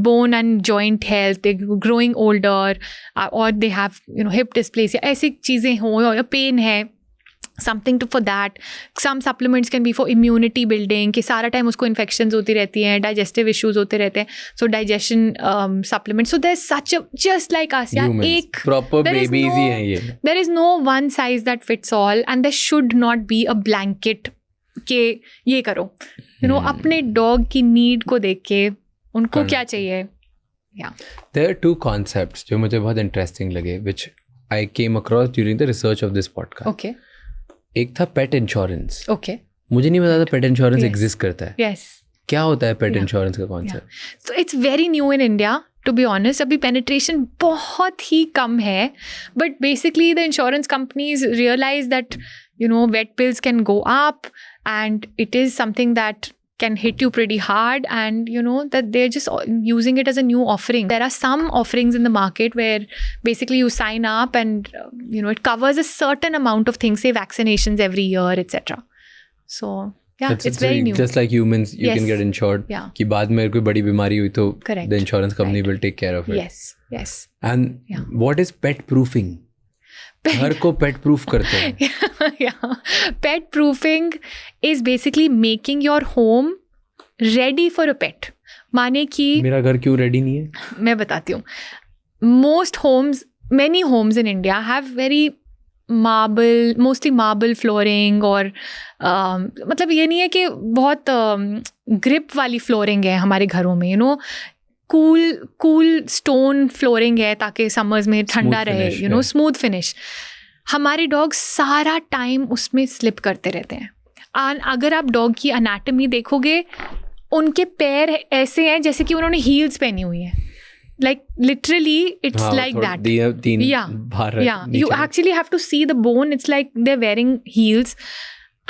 B: bone and joint health, they're growing older, or they have, you know, hip dysplasia, ऐसी चीज़ें हो, या pain है, something for that. Some supplements can be for immunity building, कि सारा टाइम उसको infections होती रहती हैं, digestive issues होते रहते हैं, so digestion supplements. So there's such a, just like us, यार,
A: Humans.
B: एक
A: Proper
B: there is
A: babies
B: no-
A: ही हैं ये.
B: there is no one size that fits all, and there should not be a blanket के ये करो, you know, अपने dog की need को देख के उनको क्या चाहिए. Yeah.
A: There are two concepts जो मुझे बहुत interesting लगे, which I came across during the research of this podcast.
B: Okay.
A: एक था pet insurance.
B: Okay.
A: मुझे नहीं पता था pet insurance
B: Yes.
A: exist करता है.
B: Yes.
A: क्या होता है pet
B: Yeah.
A: insurance का concept?
B: So it's very new in India, to be honest. अभी penetration बहुत ही कम है, but basically the insurance companies realize that, you know, vet bills can go up and it is something that can hit you pretty hard, and you know that they're just using it as a new offering. There are some offerings in the market where basically you sign up and you know, it covers a certain amount of things, say vaccinations every year, etc. So Yeah, it's very new.
A: Just like humans, you
B: Yes.
A: can get insured.
B: Yeah.
A: कि बाद में कोई बड़ी बीमारी हुई तो
B: Correct.
A: the insurance company
B: Right.
A: will take care of it.
B: Yes.
A: And
B: Yeah.
A: what is pet proofing? घर को pet proof करते हैं.
B: Yeah. Pet proofing is basically making your home ready for a pet. माने कि
A: मेरा घर क्यों ready नहीं है?
B: मैं बताती हूँ. Many homes in India have very mostly marble flooring और मतलब ये नहीं है कि बहुत grip वाली flooring है हमारे घरों में, cool stone flooring है ताकि summers में ठंडा रहे, smooth finish. हमारे dogs सारा time उसमें slip करते रहते हैं. और अगर आप dog की anatomy देखोगे, उनके पैर ऐसे हैं जैसे कि उन्होंने heels पहनी हुई हैं. Like literally it's like that. Yeah. You actually have to see the bone. It's like they're wearing heels.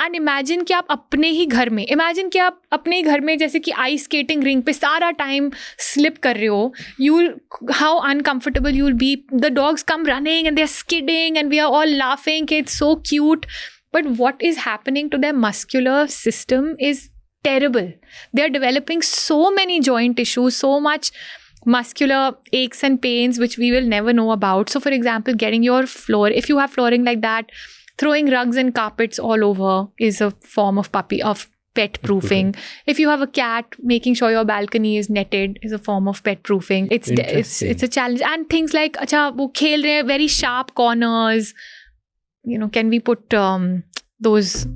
B: And imagine कि आप अपने ही घर में जैसे कि ice skating rink पे सारा time slip कर रहे हो, how uncomfortable you'll be. The dogs come running and they're skidding and we are all laughing. It's so cute. But what is happening to their muscular system is terrible. They're developing so many joint issues, so much muscular aches and pains which we will never know about. So for example, getting your floor, if you have flooring like that, throwing rugs and carpets all over is a form of pet proofing. If you have a cat, making sure your balcony is netted is a form of pet proofing. It's a challenge. And things like acha wo khel rahe hain, very sharp corners, can we put those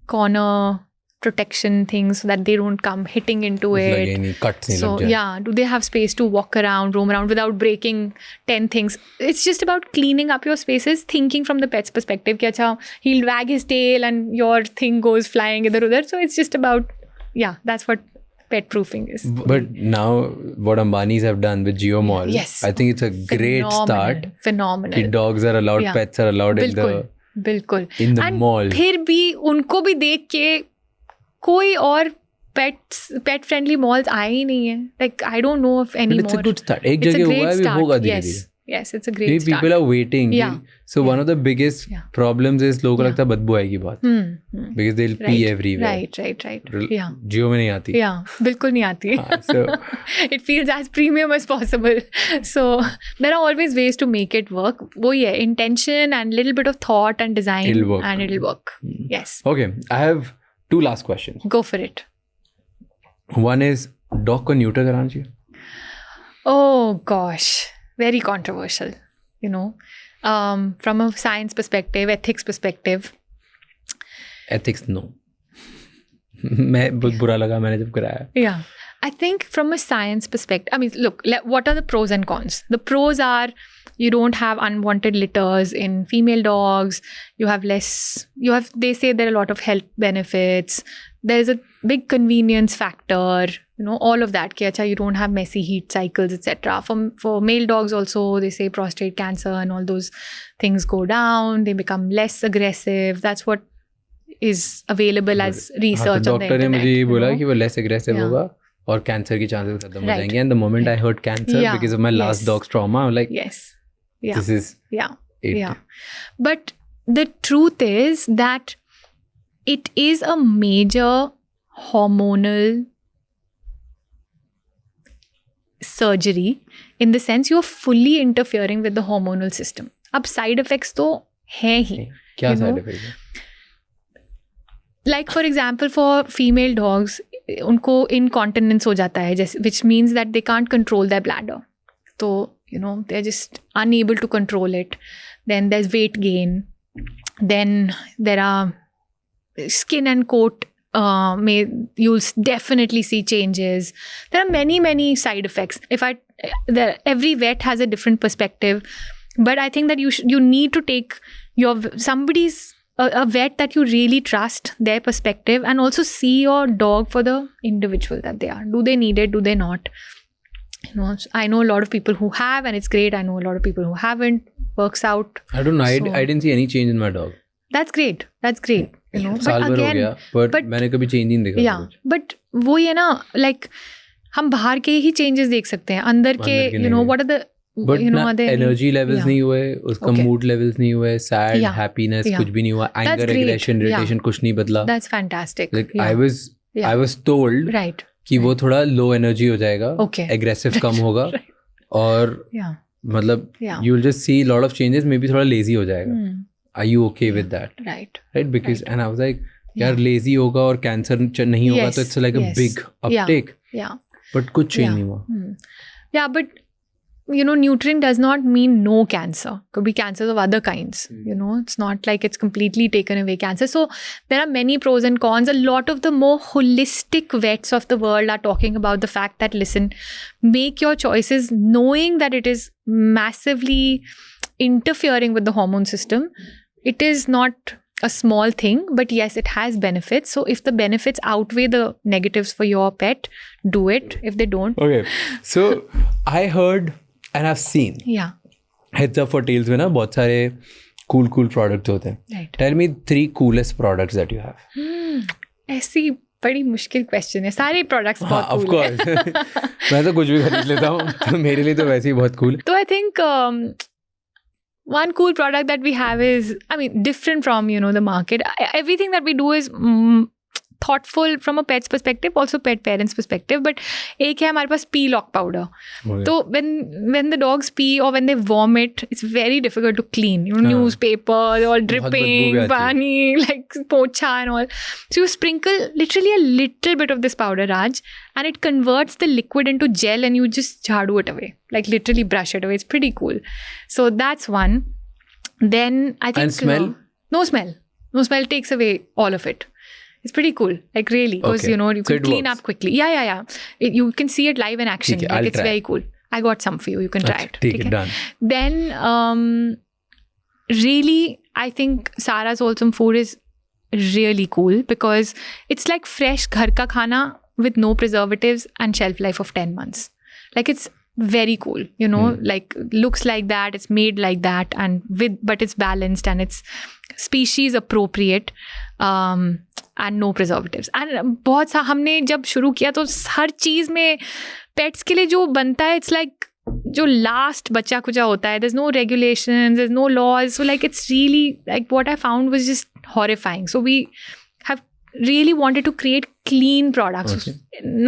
B: corner protection things so that they don't come hitting into it. So yeah, do they have space to walk around, roam around without breaking 10 things? It's just about cleaning up your spaces, thinking from the pet's perspective. Ki acha, he'll wag his tail and your thing goes flying idhar udhar. So it's just about, that's what pet proofing is.
A: But now what Ambanis have done with Geomall,
B: yes,
A: I think it's a great start.
B: Phenomenal.
A: Ki dogs are allowed, pets are allowed in the
B: mall. फिर भी उनको भी देख के कोई और pet friendly malls आए ही नहीं है. Like I don't know of any more.
A: But it's a good start. एक जगह हुआ है भी होगा धीरे-धीरे.
B: Yes, it's a great start.
A: People are waiting. So one of the biggest problems is लोगों को लगता है बदबू आएगी बहुत. Because they'll pee everywhere.
B: Right. Yeah.
A: Jio में नहीं आती.
B: Yeah, बिल्कुल नहीं आती.
A: So
B: it feels as premium as possible. So there are always ways to make it work. वो ये intention and little bit of thought and design. It'll work. Yes.
A: Okay, I have 2 last questions.
B: Go for it.
A: One is dog को neuter कराना चाहिए?
B: Oh gosh, very controversial. From a science perspective, ethics perspective.
A: Ethics, no. मैं बहुत बुरा लगा मैंने जब कराया.
B: Yeah, I think from a science perspective, I mean, look, what are the pros and cons? The pros are you don't have unwanted litters in female dogs. They say there are a lot of health benefits. There's a big convenience factor, all of that. You don't have messy heat cycles, etc. For male dogs also, they say prostate cancer and all those things go down. They become less aggressive. That's what is available as research on the internet.
A: Doctor ने मुझे ये बोला कि वो less aggressive होगा और cancer के chances खत्म हो जाएंगे. And the moment I heard cancer because of my last dog's trauma, I'm like, this is it.
B: But the truth is that it is a major hormonal surgery in the sense you're fully interfering with the hormonal system. अब side effects तो हैं ही.
A: क्या side effects हैं?
B: Like for example, for female dogs, उनको incontinence हो जाता है, which means that they can't control their bladder. So, they're just unable to control it. Then there's weight gain. Then there are skin and coat. You'll definitely see changes. There are many side effects. Every vet has a different perspective, but I think that you need to take a vet that you really trust, their perspective, and also see your dog for the individual that they are. Do they need it? Do they not? I know a lot of people who have, and it's great. I know a lot of people who haven't. Works out.
A: I don't know. I didn't see any change in my dog.
B: That's great.
A: साल भर हो गया, but मैंने कभी change नहीं देखा.
B: Yeah, but वो ये ना, like हम बाहर के ही changes देख सकते हैं. अंदर के, what are the
A: But
B: you know,
A: ना
B: are there
A: energy levels नहीं हुए, उसका
B: Okay.
A: mood levels नहीं हुए, sad,
B: Yeah.
A: happiness
B: Yeah.
A: कुछ भी नहीं हुआ, anger,
B: great.
A: aggression, irritation
B: Yeah.
A: कुछ नहीं बदला.
B: That's fantastic.
A: Like
B: Yeah.
A: I was told
B: Right.
A: कि वो थोड़ा low energy हो जाएगा,
B: Okay.
A: aggressive कम होगा, और
B: Yeah.
A: मतलब
B: Yeah.
A: you'll just see a lot of changes, maybe थोड़ा lazy हो जाएगा. Are you okay with that?
B: Right.
A: Right? Because and I was like, यार
B: Yeah.
A: lazy होगा और cancer नहीं होगा, तो it's like a
B: Yes.
A: big uptake.
B: Yeah.
A: But कुछ change
B: Yeah.
A: नहीं हुआ.
B: Yeah, but you know, neutering does not mean no cancer. Could be cancers of other kinds. You know, it's not like it's completely taken away cancer. So there are many pros and cons. A lot of the more holistic vets of the world are talking about the fact that, listen, make your choices knowing that it is massively interfering with the hormone system. It is not a small thing, but yes, it has benefits. So if the benefits outweigh the negatives for your pet, do it. If they don't,
A: Okay, so I heard and I've seen
B: yeah,
A: Heads Up for Tails में ना बहुत सारे cool products होते हैं.
B: right.
A: Tell me 3 coolest products that you have.
B: ऐसी बड़ी मुश्किल question है. सारे प्रोडक्ट्स
A: हाँ,
B: बहुत
A: of
B: cool
A: course.
B: है.
A: मैं तो कुछ भी खरीद लेता हूँ, तो मेरे लिए तो वैसे ही बहुत cool.
B: So I think one cool product that we have is, I mean, different from, you know, the market. Everything that we do is thoughtful from a pet's perspective, also pet parents perspective. But एक है हमारे पास pee lock powder.
A: Okay.
B: So when the dogs pee or when they vomit, it's very difficult to clean. You know, newspaper, all dripping,
A: बदबू भी आती है.
B: pani, like pocha and all. So you sprinkle literally a little bit of this powder, Raj, and it converts the liquid into gel, and you just jhadu it away, like literally brush it away. It's pretty cool. So that's one. Then I think
A: And smell?
B: No smell. No smell takes away all of it. It's pretty cool, like really, because
A: Okay.
B: you know you
A: So
B: can
A: it
B: clean
A: works.
B: up quickly. Yeah. You can see it live in action.
A: ठीक है,
B: Like
A: I'll
B: it's
A: try.
B: very cool. I got some for you. You can try it.
A: ठीक है,
B: ठीक है?
A: done.
B: Then really, I think Sarah's Wholesome Food is really cool because it's like fresh ghar ka khana with no preservatives and shelf life of 10 months. Like it's very cool, you know, like looks like that, it's made like that, and but it's balanced and it's species appropriate and no preservatives. And बहुत सा हमने जब शुरू किया तो हर चीज़ में pets के लिए जो बनता है, it's like जो लास्ट बच्चा कुचा होता है, there's no regulations, there's no laws, so like it's really like what I found was just horrifying. So we have really wanted to create clean products.
A: Okay.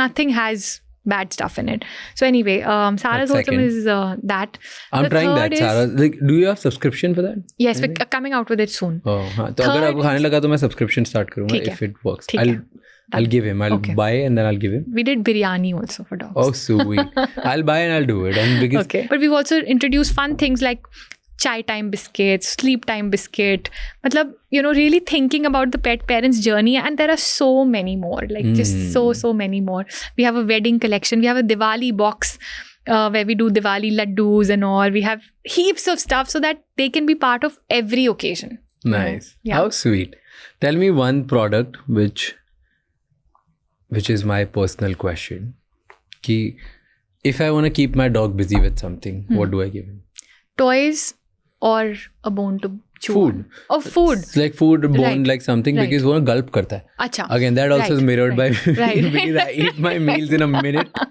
B: Nothing has bad stuff in it. So anyway, Sarah's
A: That's
B: Wholesome
A: second.
B: is that.
A: I'm
B: The
A: trying
B: third
A: that,
B: is-
A: Sarah. Like, do you have subscription for that?
B: Yes, we're coming out with it soon.
A: Oh, हाँ. तो अगर
B: Third
A: आपको खाने
B: is-
A: लगा तो मैं subscription start करूँगा
B: ठीक है.
A: if it works.
B: ठीक है.
A: I'll give him. I'll
B: Okay.
A: buy and then I'll give him.
B: We did biryani also for dogs.
A: Oh, sweet. I'll buy and I'll do it. And because
B: Okay. But we've also introduced fun things like chai time biscuits, sleep time biscuit. Matlab, you know, really thinking about the pet parent's journey. And there are so many more, like just so many more. We have a wedding collection. We have a Diwali box where we do Diwali laddus and all. We have heaps of stuff so that they can be part of every occasion.
A: nice.
B: Yeah.
A: How sweet. Tell me one product which is my personal question. Ki if I want to keep my dog busy with something, what do I give him?
B: Toys or a bone to chew
A: Food.
B: on? Oh, food.
A: It's like food, bone,
B: Right.
A: like something
B: Right.
A: because वो gulp करता है.
B: Acha.
A: Again, that also is
B: Right,
A: mirrored
B: right,
A: by
B: right.
A: me because I eat my meals in a minute.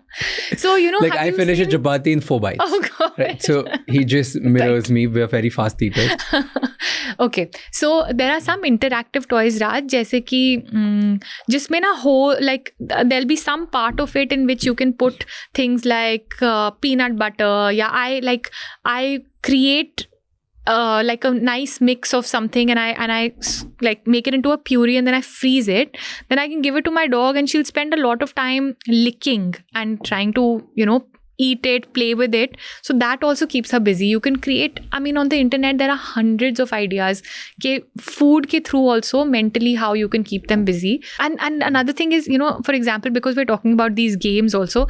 B: So, you know,
A: Like
B: have
A: I
B: you
A: finish a
B: seen-
A: chapati in 4 bites.
B: Oh, God.
A: Right. So he just mirrors me. We're very fast eaters.
B: Okay, so there are some interactive toys, Raj, जैसे कि जिसमें ना हो like there'll be some part of it in which you can put things like peanut butter. Yeah, I create like a nice mix of something and I like make it into a puree and then I freeze it. Then I can give it to my dog and she'll spend a lot of time licking and trying to, you know, eat it, play with it. So that also keeps her busy. You can create, I mean, on the internet, there are hundreds of ideas. Food ke through also mentally how you can keep them busy. And another thing is, you know, for example, because we're talking about these games also,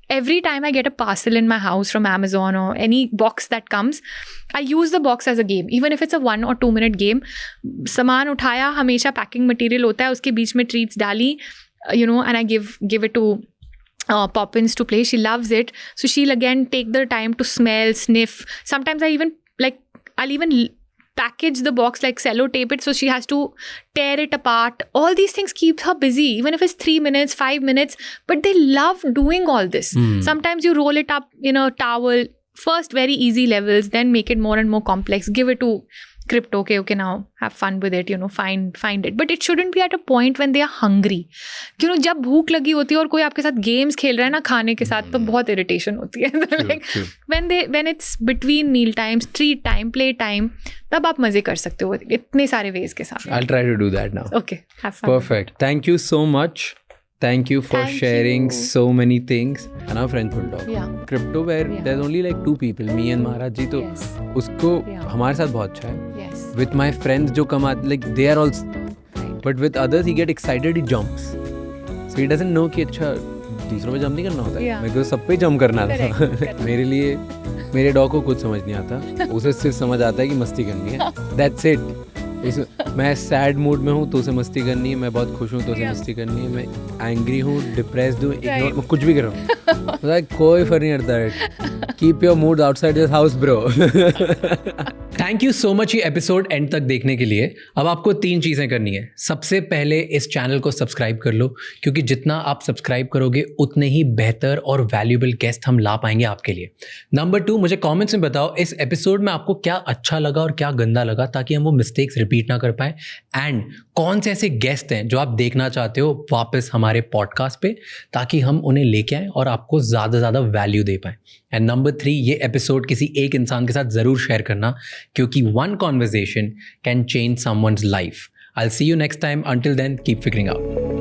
B: every time I get a parcel in my house from Amazon or any box that comes, I use the box as a game. Even if it's a 1 or 2 minute game, सामान उठाया, हमेशा packing material होता है, उसके बीच में treats डाली, you know, and I give it to Poppins to play. She loves it. So she'll again take the time to smell, sniff. Sometimes I'll even package the box, like sellotape it, so she has to tear it apart. All these things keep her busy, even if it's 3 minutes, 5 minutes, but they love doing all this. Sometimes you roll it up in a towel, first very easy levels, then make it more and more complex, give it to crypto. Okay, now have fun with it, find it, but it shouldn't be at a point when they are hungry. जब भूख लगी होती है और कोई आपके साथ games खेल रहा है ना खाने के साथ, तो बहुत इरिटेशन होती है. Like when it's between meal times, treat time, play time, तब आप मजे कर सकते हो इतने सारे ways के साथ.
A: I'll try to do that now.
B: Okay, have fun.
A: Perfect. Thank you so much. Thank you for sharing so many things. And our friend will talk.
B: Yeah.
A: Crypto where there's only like 2 people, me and Maharaj ji, तो उसको हमारे साथ बहुत अच्छा है.
B: Yes.
A: With my friends जो कमाते, like they are all, but with others he get excited, he jumps. So he doesn't know कि अच्छा दूसरों पे जंप नहीं करना होता है. मेरे को सब पे जंप करना था. मेरे लिए मेरे डॉग को कुछ समझ नहीं आता, उसे सिर्फ समझ आता है कि मस्ती करनी है. That's it. मैं सैड मूड में हूँ तो उसे मस्ती करनी है, मैं बहुत खुश हूँ तो उसे मस्ती करनी है, मैं एंग्री हूँ, डिप्रेस्ड हूँ, इग्नोर, मैं कुछ भी कर रहा हूँ, कोई फर्क नहीं पड़ता है. Keep your mood outside this house bro. Thank you so much ये एपिसोड एंड तक देखने के लिए. अब आपको 3 चीज़ें करनी है. सबसे पहले इस चैनल को सब्सक्राइब कर लो, क्योंकि जितना आप सब्सक्राइब करोगे उतने ही बेहतर और वैल्यूएबल गेस्ट हम ला पाएंगे आपके लिए. नंबर 2, मुझे कमेंट्स में बताओ इस एपिसोड में आपको क्या अच्छा लगा और क्या गंदा लगा, ताकि हम वो मिस्टेक्स रिपीट ना कर पाए. एंड कौन से ऐसे गेस्ट हैं जो आप देखना चाहते हो वापस हमारे पॉडकास्ट पे, ताकि हम उन्हें लेके आएँ और आपको ज़्यादा से ज़्यादा वैल्यू दे पाएँ. एंड नंबर 3, ये एपिसोड किसी एक इंसान के साथ ज़रूर शेयर करना, क्योंकि one conversation can change someone's life. I'll see you next time. Until then, keep figuring out.